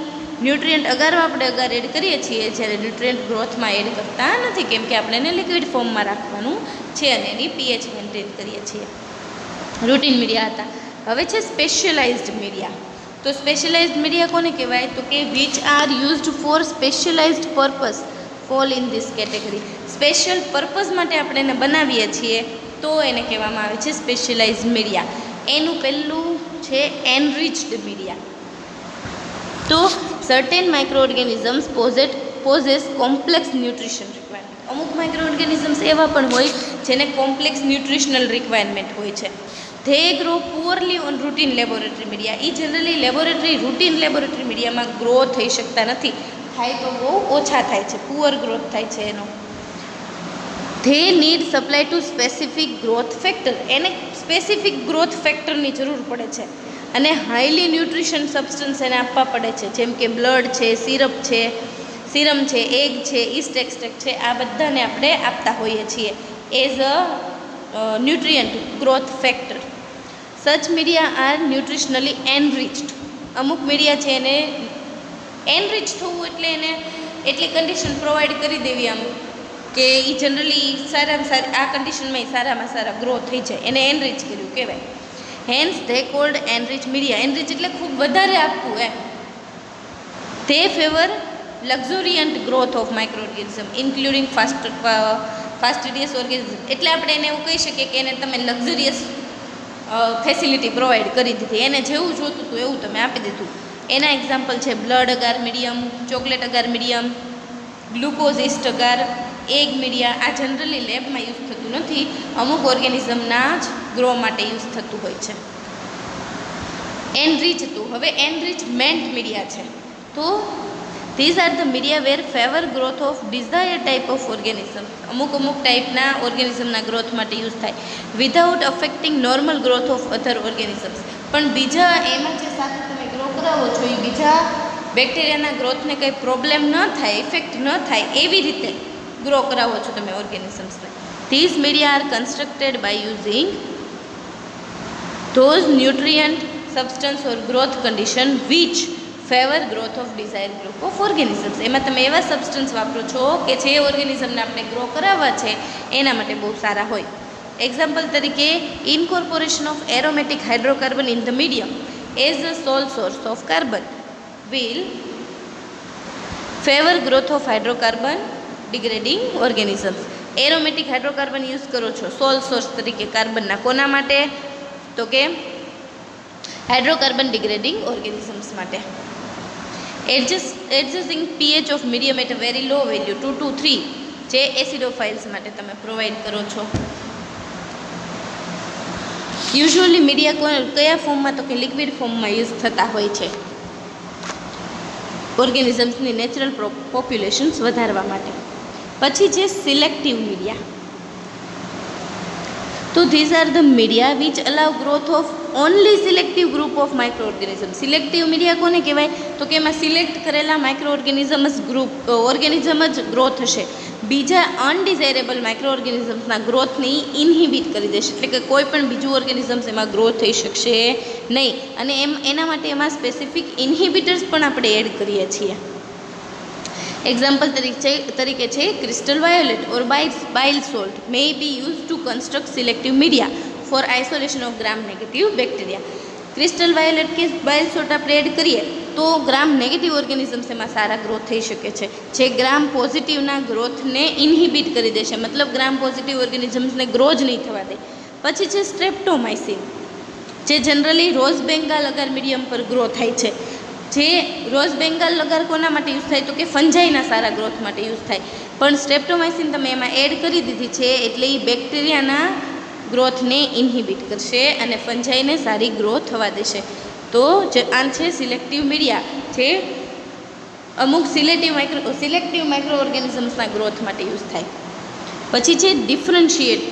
ન્યુટ્રિયન્ટ અગારમાં આપણે અગાર એડ કરીએ છીએ, જ્યારે ન્યુટ્રિયન્ટ ગ્રોથમાં એડ કરતા નથી, કેમ કે આપણે એને લિક્વિડ ફોર્મમાં રાખવાનું છે અને એની pH મેન્ટેન કરીએ છીએ. રૂટીન મીડિયા હતા. હવે છે સ્પેશિયલાઇઝ્ડ મીડિયા. તો સ્પેશિયલાઇઝ્ડ મીડિયા કોને કહેવાય તો કે which are used four specialized purpose fall in this category. Special purpose માટે આપણે એને બનાવીએ છીએ તો એને કહેવામાં આવે છે સ્પેશિયલાઇઝ્ડ મીડિયા. એનું પહેલું છે એનરિચ્ડ મીડિયા. તો certain micro organisms possess complex nutrition requirement. અમુક માઇક્રો ઓર્ગેનિઝમ્સ એવા પણ હોય જેને કોમ્પ્લેક્સ ન્યુટ્રિશનલ રિક્વાયરમેન્ટ હોય છે. They grow poorly on routine laboratory media. એ જનરલી રૂટીન લેબોરેટરી મીડિયામાં ગ્રો થઈ શકતા નથી, થાય તો બહુ ઓછા થાય છે, પુઅર ગ્રોથ થાય છે એનો. They need supply to specific growth factor. એને સ્પેસિફિક ગ્રોથ ફેક્ટરની જરૂર પડે છે અને હાઈલી ન્યુટ્રિશન સબસ્ટન્સ એને આપવા પડે છે, જેમ કે બ્લડ છે, સિરમ છે, એગ છે, ઈસ્ટ એક્સટ્રેક્ટ છે. આ બધાને આપણે આપતા હોઈએ છીએ as a nutrient growth factor. Such media are nutritionally enriched. અમુક મીડિયા છે એને એનરિચ થવું એટલે એને એટલી કન્ડિશન પ્રોવાઈડ કરી દેવી આમ કે એ જનરલી સારામાં સારી આ કન્ડિશનમાં સારામાં સારા ગ્રો થઈ જાય, એને એનરિચ કર્યું કહેવાય. Hence they called enrich media. Enrich એટલે ખૂબ વધારે આપવું એમ. They favour luxuriant growth of micro organism including fastidious organism. એટલે આપણે એને એવું કહી શકીએ કે એને તમે લક્ઝરિયસ ફેસિલિટી પ્રોવાઈડ કરી દીધી, એને જેવું જોતું હતું એવું તમે આપી દીધું. એના એક્ઝામ્પલ છે blood agar medium, chocolate agar medium, glucose yeast agar, egg media. આ જનરલી લેબમાં યુઝ થતું નથી, અમુક ઓર્ગેનિઝમના જ ગ્રો માટે યુઝ થતું હોય છે. એનરીચ હતું. હવે એનરીચમેન્ટ મીડિયા છે. તો these are the media where favour growth of desire type of organism. અમુક ટાઈપના ઓર્ગેનિઝમના ગ્રોથ માટે યુઝ થાય without affecting normal growth of other organisms. પણ બીજા એમાં જે સાથે તમે ગ્રો કરાવો છો એ બીજા બેક્ટેરિયાના ગ્રોથને કંઈ પ્રોબ્લેમ ન થાય, ઇફેક્ટ ન થાય એવી રીતે ગ્રો કરાવો છો તમે ઓર્ગેનિઝમ્સને. These media are constructed by using those nutrient substance or growth condition which favour growth of desire group of organisms. એમાં તમે એવા સબસ્ટન્સ વાપરો છો કે જે ઓર્ગેનિઝમને આપણે ગ્રો કરાવવા છે એના માટે બહુ સારા હોય. એક્ઝામ્પલ તરીકે incorporation of aromatic hydrocarbon in the medium as a sole source of carbon will favour growth of hydrocarbon degrading organisms. Aromatic hydrocarbon use કરો છો સોલ સોર્સ તરીકે કાર્બનના, કોના માટે? તો કે હાઇડ્રોકાર્બન ડિગ્રેડિંગ ઓર્ગેનિઝમ્સ માટે. Adjusting pH of medium at a very low value 2 to 3 જે એસિડોફાઇલ્સ માટે તમે પ્રોવાઈડ કરો છો. યુઝ્યુઅલી મીડિયા કયા ફોર્મમાં? તો કે લિક્વિડ ફોર્મમાં યુઝ થતા હોય છે ઓર્ગેનિઝમ્સની નેચરલ પોપ્યુલેશન્સ વધારવા માટે. પછી છે સિલેક્ટિવ મીડિયા. તો these are the media which allow growth of only selective group of micro organism. Selective media કોને કહેવાય? તો કે એમાં સિલેક્ટ કરેલા માઇક્રો ઓર્ગેનિઝમ જ ગ્રો થશે, બીજા અનડિઝાયરેબલ માઇક્રો ઓર્ગેનિઝમ્સના ગ્રોથને ઇન્હિબિટ કરી દેશે. એટલે કે કોઈ પણ બીજું ઓર્ગેનિઝમ્સ એમાં ગ્રો થઈ શકશે નહીં. અને એના માટે એમાં સ્પેસિફિક ઇન્હિબિટર્સ પણ આપણે એડ કરીએ છીએ. એક્ઝામ્પલ તરીકે છે crystal violet or bile salt may be use to construct selective media for isolation of gram negative bacteria. Crystal violet કે બાઇલ સોલ્ટ આપણે એડ કરીએ તો ગ્રામ નેગેટિવ ઓર્ગેનિઝમ્સ એમાં સારા ગ્રોથ થઈ શકે છે, જે ગ્રામ પોઝિટિવના ગ્રોથને ઇન્હિબિટ કરી દેશે. મતલબ ગ્રામ પોઝિટિવ ઓર્ગેનિઝમ્સને ગ્રો જ નહીં થવા દે. પછી છે સ્ટ્રેપ્ટોમાઇસિન, જે જનરલી રોઝ બેંગાલ અગાર મીડિયમ પર ગ્રો થાય છે. જે રોઝ બેંગાલ અગાર કોના માટે યુઝ થાય? તો કે ફંજાઈના સારા ગ્રોથ માટે યુઝ થાય. પણ સ્ટ્રેપ્ટોમાઇસિન તમે એમાં એડ કરી દીધી છે એટલે એ બેક્ટેરિયાના ગ્રોથને ઇન્હિબિટ કરશે અને ફંજાઈને સારી ગ્રોથ થવા દેશે. તો આ છે સિલેક્ટિવ મીડિયા, જે અમુક સિલેક્ટિવ માઇક્રો ઓર્ગેનિઝમ્સના ગ્રોથ માટે યુઝ થાય. પછી છે ડિફરન્શિએટ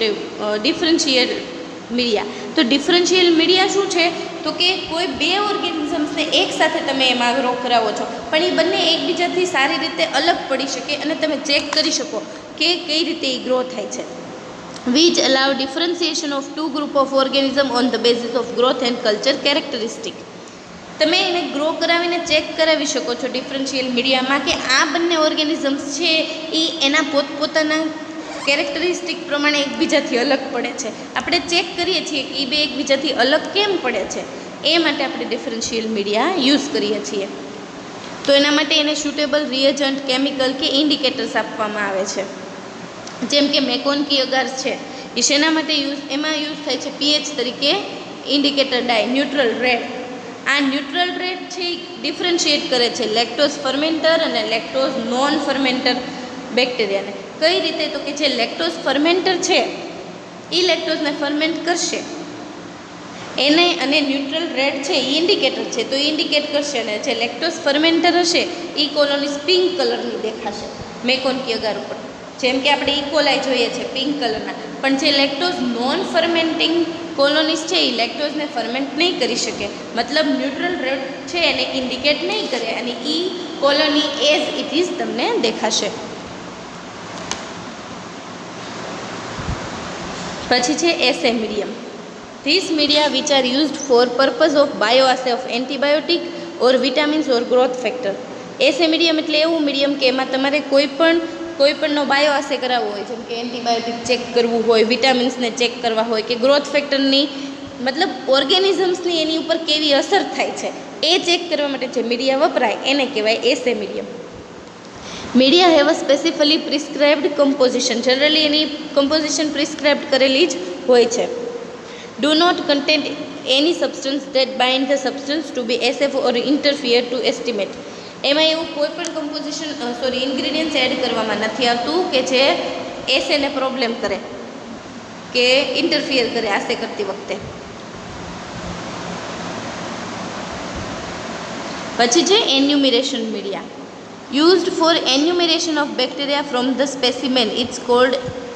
મીડિયા. તો ડિફરન્શિયલ મીડિયા શું છે? તો કે કોઈ બે ઓર્ગેનિઝમ્સને એકસાથે તમે એમાં ગ્રો કરાવો છો, પણ એ બંને એકબીજાથી સારી રીતે અલગ પડી શકે અને તમે ચેક કરી શકો કે કઈ રીતે એ ગ્રો થાય છે. which allow differentiation of two group of organism on the basis of growth and culture characteristic. તમે એને ગ્રો કરાવીને ચેક કરાવી શકો છો ડિફરન્શિયલ મીડિયામાં કે આ બંને ઓર્ગેનિઝમ્સ છે એ એના પોતપોતાના કેરેક્ટરિસ્ટિક પ્રમાણે એકબીજાથી અલગ પડે છે. આપણે ચેક કરીએ છીએ કે એ બે એકબીજાથી અલગ કેમ પડે છે, એ માટે આપણે ડિફરન્શિયલ મીડિયા યુઝ કરીએ છીએ. તો એના માટે એને સુટેબલ રિએજન્ટ, કેમિકલ કે ઇન્ડિકેટર્સ આપવામાં આવે છે. જેમ કે મેકોન્કી અગાર છે એ શેના માટે એમાં યુઝ થાય છે? પીએચ તરીકે ઇન્ડિકેટર ડાય, ન્યુટ્રલ રેડ. આ ન્યુટ્રલ રેડ છે એ ડિફરન્શિએટ કરે છે લેક્ટોઝ ફર્મેન્ટર અને લેક્ટોઝ નોન ફર્મેન્ટર બેક્ટેરિયાને. કઈ રીતે? તો કે જે લેક્ટોઝ ફર્મેન્ટર છે એ લેક્ટોઝને ફર્મેન્ટ કરશે એને, અને ન્યુટ્રલ રેડ છે એ ઇન્ડિકેટર છે તો એ ઇન્ડિકેટ કરશે. અને જે લેક્ટોઝ ફર્મેન્ટર હશે એ કોલોનીસ પિંક કલરની દેખાશે મેકોન્કી અગાર ઉપર, જેમ કે આપણે ઇકોલાઈ જોઈએ છે પિંક કલરના. પણ જે લેક્ટોઝ નોન ફર્મેન્ટિંગ કોલોનીસ છે એ લેક્ટોઝને ફર્મેન્ટ નહીં કરી શકે, મતલબ ન્યુટ્રલ રેડ છે એને ઇન્ડિકેટ નહીં કરે અને એ કોલોની એઝ ઇટ ઇઝ તમને દેખાશે. પછી છે assay medium. This media which are used for purpose of bioassay of antibiotic or vitamins or growth factor. Assay medium એટલે એવું મીડિયમ કે એમાં તમારે કોઈપણનો બાયોઆસે કરાવવો હોય, જેમ કે એન્ટીબાયોટિક ચેક કરવું હોય, વિટામિન્સને ચેક કરવા હોય કે ગ્રોથ ફેક્ટરની મતલબ ઓર્ગેનિઝમ્સની એની ઉપર કેવી અસર થાય છે એ ચેક કરવા માટે જે મીડિયા વપરાય એને કહેવાય assay medium. Media have a specifically prescribed composition, generally એની કમ્પોઝિશન પ્રિસ્ક્રાઇબ્ડ કરેલી જ હોય છે. Do not content any substance that bind the substance to be assayed or interfere to estimate. એમાં એવું કોઈ પણ કમ્પોઝિશન ઇન્ગ્રીડિયન્ટ્સ એડ કરવામાં નથી આવતું કે જે એસેને પ્રોબ્લેમ કરે કે ઇન્ટરફિયર કરે આસે કરતી વખતે. પછી છે enumeration media. Used for enumeration of bacteria from the specimen, it's called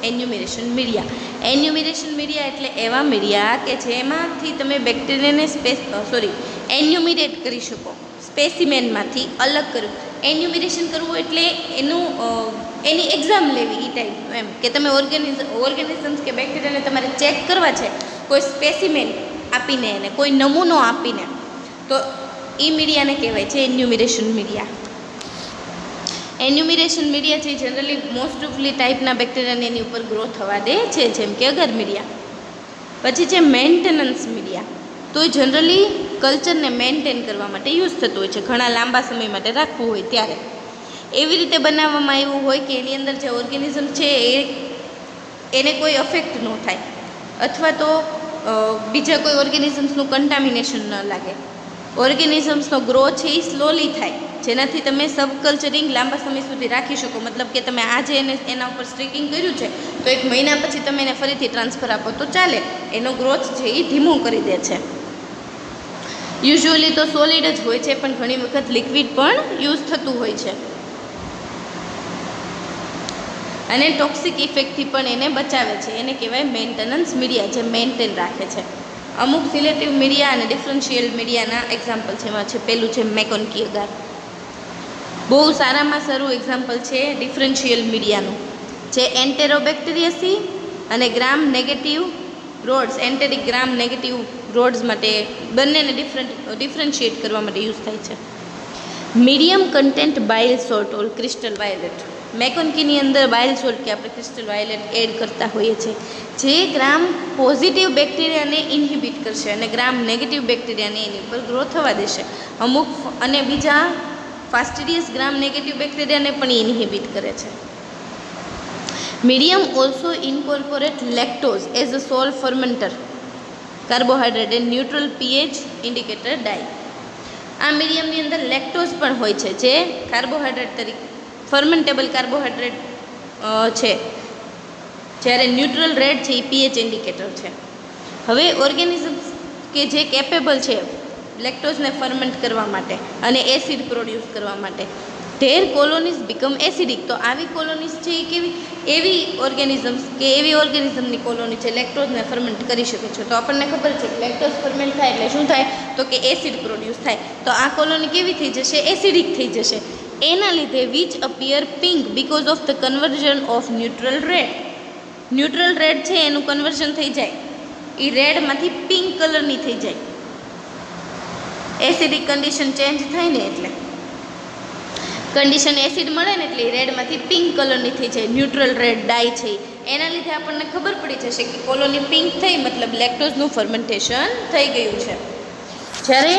enumeration media. Enumeration media એટલે એવા મીડિયા કે જેમાંથી તમે બેક્ટેરિયાને એન્યુમિરેટ કરી શકો, સ્પેસિમેનમાંથી અલગ કરવું. એન્યુમિરેશન કરવું એટલે એની એક્ઝામ લેવી એ ટાઈપનું, એમ કે તમે ઓર્ગેનિઝમ્સ કે બેક્ટેરિયાને તમારે ચેક કરવા છે કોઈ સ્પેસિમેન આપીને, એને કોઈ નમૂનો આપીને, તો એ મીડિયાને કહેવાય છે એન્યુમિરેશન મીડિયા. એન્યુમિરેશન મીડિયા છે જનરલી મોસ્ટ ઓફલી ટાઈપના બેક્ટેરિયાને એની ઉપર ગ્રો થવા દે છે, જેમ કે અગર મીડિયા. પછી છે મેન્ટેનન્સ મીડિયા. તો એ જનરલી કલ્ચરને મેન્ટેન કરવા માટે યુઝ થતું હોય છે, ઘણા લાંબા સમય માટે રાખવું હોય ત્યારે. એવી રીતે બનાવવામાં આવ્યું હોય કે એની અંદર જે ઓર્ગેનિઝમ છે એને કોઈ અફેક્ટ ન થાય, અથવા તો બીજા કોઈ ઓર્ગેનિઝમ્સનું કન્ટામિનેશન ન લાગે. ઓર્ગેનિઝમ્સનો ગ્રો છે એ સ્લોલી થાય, જેનાથી તમે સબકલ્ચરિંગ લાંબા સમય સુધી રાખી શકો. મતલબ કે તમે આજે એના ઉપર સ્ટ્રીકિંગ કર્યું છે તો 1 મહિના પછી તમે એને ફરીથી ટ્રાન્સફર આપો તો ચાલે, એનો ગ્રોથ છે એ ધીમો કરી દે છે. યુઝ્યુઅલી તો સોલિડ જ હોય છે, પણ ઘણી વખત લિક્વિડ પણ યુઝ થતું હોય છે. અને ટોક્સિક ઇફેક્ટથી પણ એને બચાવે છે, એને કહેવાય મેન્ટેનન્સ મીડિયા, જે મેન્ટેન રાખે છે. અમુક સિલેક્ટિવ મીડિયા અને ડિફરન્શિયલ મીડિયાના એક્ઝામ્પલ છે. એમાં છે પહેલું છે મેકોન્કી અગાર. બહુ સારામાં સારું એક્ઝામ્પલ છે ડિફરન્શિયલ મીડિયાનું, જે એન્ટેરોબેક્ટેરિયાસી અને gram negative rods, enteric gram negative rods માટે બંનેને ડિફરન્શિએટ કરવા માટે યુઝ થાય છે. Medium content bile salt or crystal violet. મેકોન્કીની અંદર બાઇલ સોલ્ટ કે આપણે ક્રિસ્ટલ વાયોલેટ એડ કરતા હોઈએ છીએ, જે ગ્રામ પોઝિટિવ બેક્ટેરિયાને ઇન્હિબિટ કરશે અને ગ્રામ નેગેટિવ બેક્ટેરિયાને એની ઉપર ગ્રો થવા દેશે. અમુક અને બીજા ફાસ્ટિડિયસ ગ્રામ નેગેટિવ બેક્ટેરિયાને પણ ઇન્હિબિટ કરે છે. Medium also incorporate lactose as a sole fermenter, carbohydrate and neutral pH indicator dye. આ મીડિયમની અંદર લેક્ટોઝ પણ હોય છે, જે કાર્બોહાઈડ્રેટ તરીકે ફર્મેન્ટેબલ કાર્બોહાઈડ્રેટ છે, જ્યારે ન્યુટ્રલ રેડ છે એ પીએચ ઇન્ડિકેટર છે. હવે ઓર્ગેનિઝમ્સ કે જે કેપેબલ છે લેક્ટોઝને ફર્મેન્ટ કરવા માટે અને એસિડ પ્રોડ્યુસ કરવા માટે, ધેર કોલોનીઝ બીકમ એસિડિક. તો આવી કોલોનીઝ છે એ કેવી, એવી ઓર્ગેનિઝમ્સ કે એવી ઓર્ગેનિઝમની કોલોની છે લેક્ટોઝને ફર્મેન્ટ કરી શકે છે. તો આપણને ખબર છે કે લેક્ટોઝ ફર્મેન્ટ થાય એટલે શું થાય, તો કે એસિડ પ્રોડ્યુસ થાય. તો આ કોલોની કેવી થઈ જશે, એસિડિક થઈ જશે. એના લીધે which appear pink because of the conversion of neutral red. Neutral red છે એનું કન્વર્ઝન થઈ જાય, એ રેડમાંથી પિંક કલરની થઈ જાય. એસિડિક કન્ડિશન ચેન્જ થાય ને એટલે કન્ડિશન એસિડ મળે ને એટલે રેડમાંથી પિંક કલરની થઈ જાય, ન્યુટ્રલ રેડ ડાય છે. એના લીધે આપણને ખબર પડી જશે કે કોલોની પિંક થઈ, મતલબ લેક્ટોઝનું ફર્મેન્ટેશન થઈ ગયું છે. જ્યારે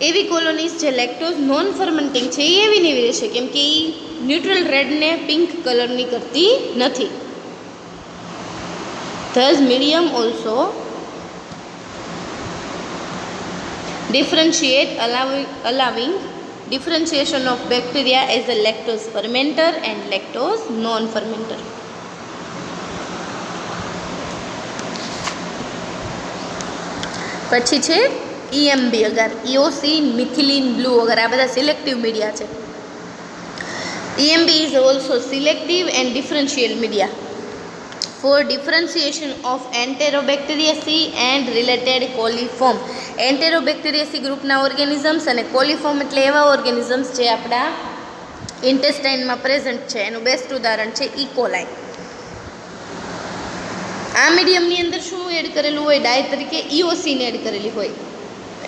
એવી કોલોનીઝ જે લેક્ટોઝ નોન ફર્મેન્ટિંગ છે એ એવી ને એવી રહેશે, કેમ કે એ ન્યુટ્રલ રેડને પિંક કલરની કરતી નથી. Thus medium also differentiate allowing differentiation of bacteria as a lactose fermenter and lactose non-fermenter. પછી છે EMB અગર, ઇઓસીન, મિથિલિન બ્લુ વગર, આ બધા સિલેક્ટિવ મીડિયા છે. EMB is also selective and differential media for differentiation of Enterobacteriaceae and related coliform. Enterobacteriaceae ગ્રુપના ઓર્ગેનિઝમ્સ અને કોલિફોર્મ એટલે એવા ઓર્ગેનિઝમ્સ જે આપણા ઇન્ટેસ્ટાઇનમાં પ્રેઝન્ટ છે. એનું બેસ્ટ ઉદાહરણ છે ઇકોલાઈ. આ મીડિયમની અંદર શું એડ કરેલું હોય, ડાય તરીકે ઇઓસીન એડ કરેલી હોય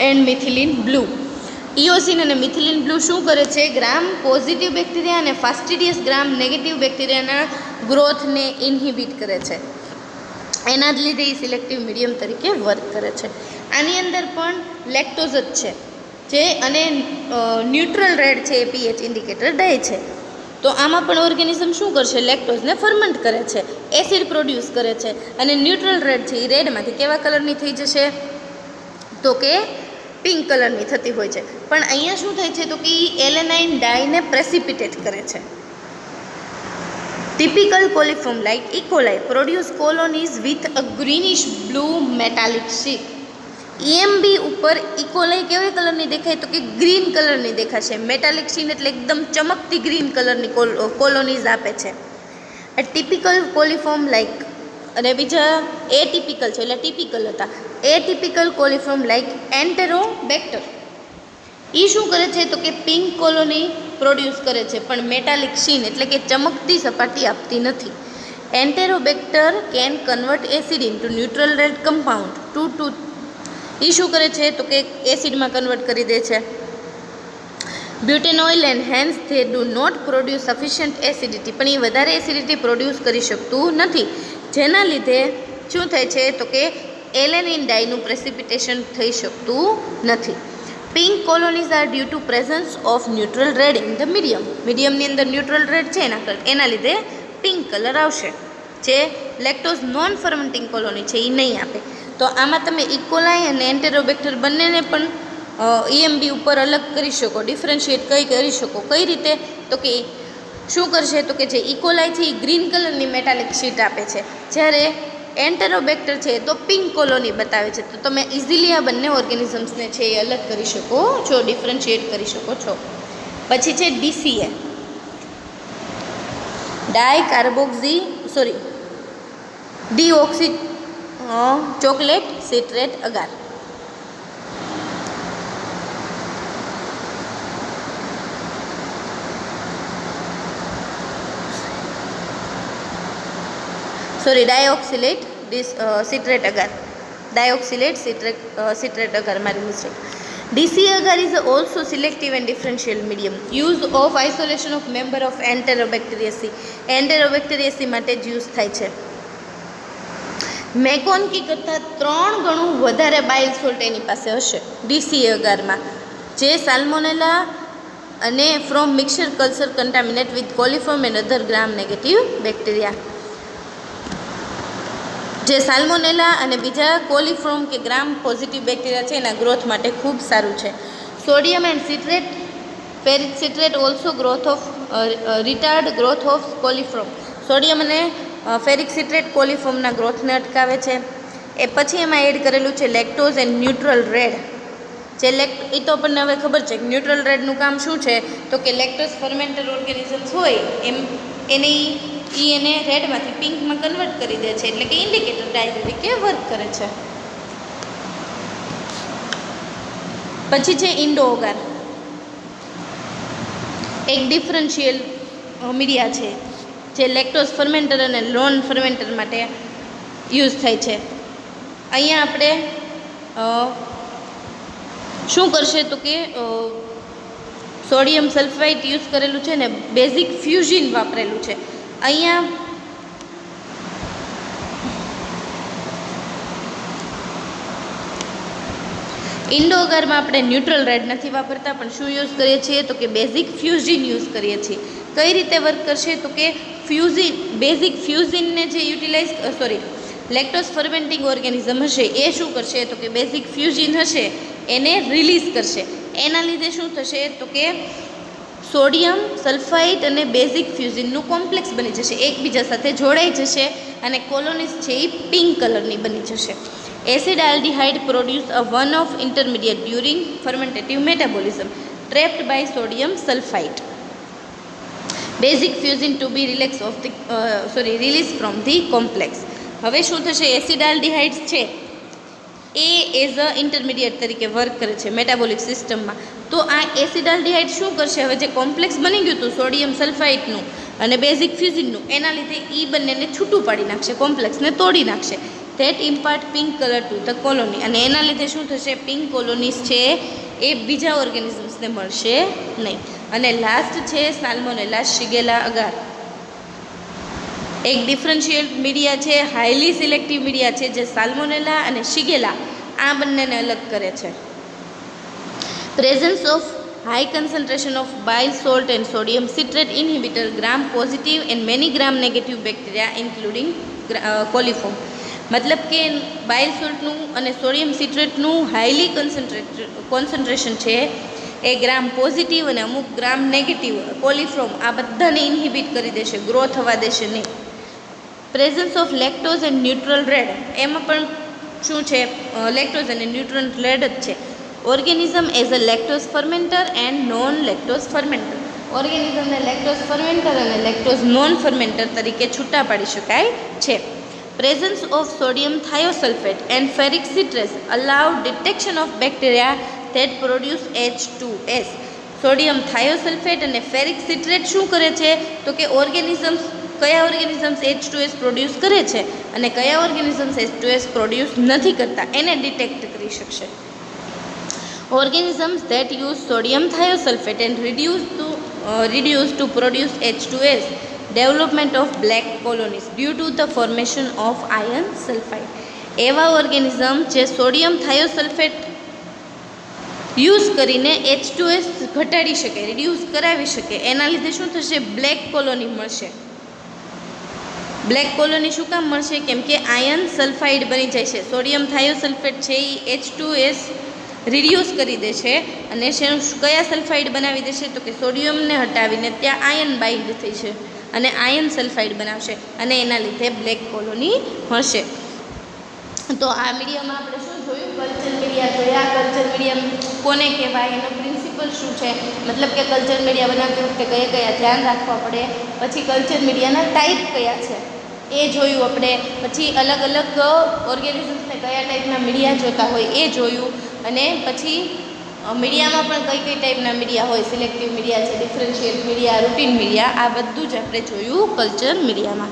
એન્ડ મિથિલિન બ્લુ. ઇઓસીન અને મિથિલિન બ્લુ શું કરે છે, ગ્રામ પોઝિટિવ બેક્ટેરિયા અને ફાસ્ટિડિયસ ગ્રામ નેગેટિવ બેક્ટેરિયાના ગ્રોથને ઇન્હિબિટ કરે છે. એના જ લીધે એ સિલેક્ટિવ મીડિયમ તરીકે વર્ક કરે છે. આની અંદર પણ લેક્ટોઝ જ છે જે અને ન્યુટ્રલ રેડ છે એ પીએચ ઇન્ડિકેટર દે છે. તો આમાં પણ ઓર્ગેનિઝમ શું કરશે, લેક્ટોઝને ફર્મેન્ટ કરે છે, એસિડ પ્રોડ્યુસ કરે છે, અને ન્યુટ્રલ રેડ છે એ રેડમાંથી કેવા કલરની થઈ જશે, તો કે પિંક કલરની થતી હોય છે. પણ અહીંયા શું થાય છે તો કે એ એલેનાઇન ડાયને પ્રેસિપિટેટ કરે છે. Typical coliform like E coli produce colonies with a greenish blue metallic sheet. EMB ઉપર ઇકોલાઈ કેવા કલરની દેખાય તો કે ગ્રીન કલરની દેખાશે. મેટાલિક શીન એટલે એકદમ ચમકતી ગ્રીન કલરની કોલોનીઝ આપે છે. આ ટિપિકલ કોલિફોર્મ લાઇક, અને બીજા એટિપિકલ છે એટલે ટિપિકલ હતા. એટિપિકલ કોલિફોર્મ લાઇક એન્ટેરોબેક્ટર એ શું કરે છે તો કે પિંક કોલોની પ્રોડ્યુસ કરે છે, પણ મેટાલિક શીન એટલે કે ચમકતી સપાટી આપતી નથી. Enterobacter can convert acid into neutral red compound એ શું કરે છે તો કે એસિડમાં કન્વર્ટ કરી દે છે. Butanoyl and hence they do not produce sufficient acidity, પણ એ વધારે એસિડિટી પ્રોડ્યુસ કરી શકતું નથી, જેના લીધે શું થાય છે તો કે એલેનિન ડાયનું પ્રેસિપિટેશન થઈ શકતું નથી. Pink colonies are due to presence of neutral red in the medium. મીડિયમની અંદર ન્યુટ્રલ રેડ છે એના લીધે પિંક કલર આવશે, જે લેક્ટોઝ નોન ફર્મેન્ટિંગ કોલોની છે એ નહીં આપે. તો આમાં તમે ઇકોલાઈ અને એન્ટેરોબેક્ટર બંનેને પણ EMB ઉપર અલગ કરી શકો, ડિફરન્શિએટ કરી શકો. કઈ રીતે તો કે શું કરશે તો કે જે ઇકોલાઈ છે એ ગ્રીન કલરની મેટાલિક શીટ આપે છે, જ્યારે એન્ટેરોબેક્ટર છે તો પિંક કોલોની બતાવે છે. તો તમે ઇઝીલી આ બંને ઓર્ગેનિઝમ્સને છે એ અલગ કરી શકો છો, ડિફરન્શિએટ કરી શકો છો. પછી છે DCA, ડીઓક્સી ચોકલેટ સિટ્રેટ અગાર. ડાયોક્સિલેટ સિટ્રેટ અગાર, સિટ્રેટ અગાર, મારી mistake. DCA agar is also selective and differential medium. Use of isolation of member of Enterobacteriaceae. Enterobacteriaceae માટે જ યુઝ થાય છે. મેકોન્કી કરતાં 3 ગણું વધારે બાઇલ સોલ્ટ એની પાસે હશે DCA અગારમાં, જે સાલ્મોનેલા અને from mixer culture contaminate with coliform and other gram negative bacteria. જે સાલ્મોનેલા અને બીજા કોલિફોર્મ કે ગ્રામ પોઝિટિવ બેક્ટેરિયા છે એના ગ્રોથ માટે ખૂબ સારું છે. Sodium and citrate, ferric citrate also retard growth of coliform. Sodium અને ફેરિક સિટ્રેટ કોલિફોર્મના ગ્રોથને અટકાવે છે. એ પછી એમાં એડ કરેલું છે લેક્ટોઝ એન્ડ ન્યુટ્રલ રેડ. જે એ તો આપણને હવે ખબર છે કે ન્યુટ્રલ રેડનું કામ શું છે તો કે લેક્ટોઝ ફર્મેન્ટર ઓર્ગેનિઝમ્સ હોય એને રેડમાંથી પિંકમાં કન્વર્ટ કરી દે છે, એટલે કે ઇન્ડિકેટર ડાય તરીકે વર્ક કરે છે. પછી છે ઇન્ડો અગાર, એક ડિફરન્શિયલ મીડિયા છે જે લેક્ટોઝ ફર્મેન્ટર અને નોન ફર્મેન્ટર માટે યુઝ થાય છે. અહીંયા આપણે શું કરશે તો કે સોડિયમ સલ્ફાઇડ યુઝ કરેલું છે ને બેઝિક ફ્યુઝિન વાપરેલું છે. અહીંયા ઇન્ડો અગારમાં આપણે ન્યુટ્રલ રેડ નથી વાપરતા, પણ શું યુઝ કરીએ છીએ તો કે બેઝિક ફ્યુઝિન યુઝ કરીએ છીએ. કઈ રીતે વર્ક કરશે તો કે બેઝિક ફ્યુઝિનને જે લેક્ટોઝ ફર્મેન્ટિંગ ઓર્ગેનિઝમ હશે એ શું કરશે તો કે બેઝિક ફ્યુઝિન હશે એને રિલીઝ કરશે. એના લીધે શું થશે તો કે સોડિયમ સલ્ફાઇડ અને બેઝિક ફ્યુઝિનનું કોમ્પ્લેક્સ બની જશે, એકબીજા સાથે જોડાઈ જશે અને કોલોનીઝ છે એ પિંક કલરની બની જશે. Acid aldehyde produce a one of intermediate during fermentative metabolism trapped by sodium sulphide. Basic fuchsin to be release from the complex. હવે શું થશે, એસિડ આલ્ડીહાઇડ્સ છે એ એઝ અ ઇન્ટરમીડિયેટ તરીકે વર્ક કરે છે મેટાબોલિક સિસ્ટમમાં. તો આ એસિડ આલ્ડીહાઇડ શું કરશે, હવે જે કોમ્પ્લેક્સ બની ગયું હતું સોડિયમ સલ્ફાઇડનું અને બેઝિક ફ્યુઝિનનું, એના લીધે એ બંનેને છૂટું પાડી નાખશે, કોમ્પ્લેક્સને તોડી નાખશે. That impart pink colour to the colony. અને એના લીધે શું થશે, પિંક કોલોનીઝ છે એ બીજા ઓર્ગેનિઝમ્સને મળશે નહીં. અને લાસ્ટ છે સાલ્મોનેલા શિગેલા અગાર. એક ડિફરન્શિયલ મીડિયા છે, હાઈલી સિલેક્ટિવ મીડિયા છે જે સાલ્મોનેલા અને શિગેલા આ બંનેને અલગ કરે છે. Presence of high concentration of bile salt and sodium citrate inhibitor gram positive and many gram negative bacteria including coliform. મતલબ કે બાઇલ સોલ્ટનું અને સોડિયમ સિટ્રેટનું હાઈલી કોન્સન્ટ્રેશન છે એ ગ્રામ પોઝિટિવ અને અમુક ગ્રામ નેગેટિવ કોલિફોર્મ આ બધાને ઇન્હિબિટ કરી દેશે, ગ્રો થવા દેશે નહીં. Presence of lactose and neutral red, એમાં પણ શું છે, લેક્ટોઝ અને ન્યુટ્રલ રેડ જ છે. Organism as a lactose fermenter and non lactose fermenter, ઓર્ગેનિઝમને લેક્ટોઝ ફર્મેન્ટર અને લેક્ટોઝ નોન ફર્મેન્ટર તરીકે છૂટા પાડી શકાય છે. Presence of sodium thiosulfate and ferric citrate allow detection of bacteria that produce H2S. Sodium thiosulphate અને ફેરિક સિટ્રેટ શું કરે છે તો કે કયા ઓર્ગેનિઝમ્સ H2S પ્રોડ્યુસ કરે છે અને કયા ઓર્ગેનિઝમ્સ H2S પ્રોડ્યુસ નથી કરતા એને ડિટેક્ટ કરી શકશે. Organisms that use sodium thiosulfate and reduce to produce H2S, development of black colonies due to the formation of iron sulfide. એવા ઓર્ગેનિઝમ જે સોડિયમ થાયોસલ્ફેટ યુઝ કરીને H2S ઘટાડી શકે, રિડ્યુસ કરાવી શકે, એના લીધે શું થશે, બ્લેક કોલોની મળશે. બ્લેક કોલોની શું કામ મળશે, કેમ કે આયર્ન સલ્ફાઇડ બની જાય છે. સોડિયમ થાયોસલ્ફેટ છે એ H2S રિડ્યુસ કરી દે છે અને કયા સલ્ફાઇડ બનાવી દેશે તો કે સોડિયમને હટાવીને ત્યાં આયર્ન બાઇન્ડ થઈ છે અને આયર્ન સલ્ફાઇડ બનાવશે અને એના લીધે બ્લેક કોલોની મળશે. તો આ મીડિયામાં આપણે શું જોયું, કલ્ચર મીડિયા જોયા. કલ્ચર મીડિયા કોને કહેવાય, એનો પ્રિન્સિપલ શું છે, મતલબ કે કલ્ચર મીડિયા બનાવતી વખતે કયા કયા ધ્યાન રાખવા પડે, પછી કલ્ચર મીડિયાના ટાઈપ કયા છે એ જોયું આપણે, પછી અલગ અલગ ઓર્ગેનિઝમ્સને કયા ટાઈપના મીડિયા જોતા હોય એ જોયું, અને પછી મીડિયામાં પણ કઈ કઈ ટાઈપના મીડિયા હોય, સિલેક્ટિવ મીડિયા છે, ડિફરન્શિયલ મીડિયા, રૂટીન મીડિયા, આ બધું જ આપણે જોયું કલ્ચર મીડિયામાં.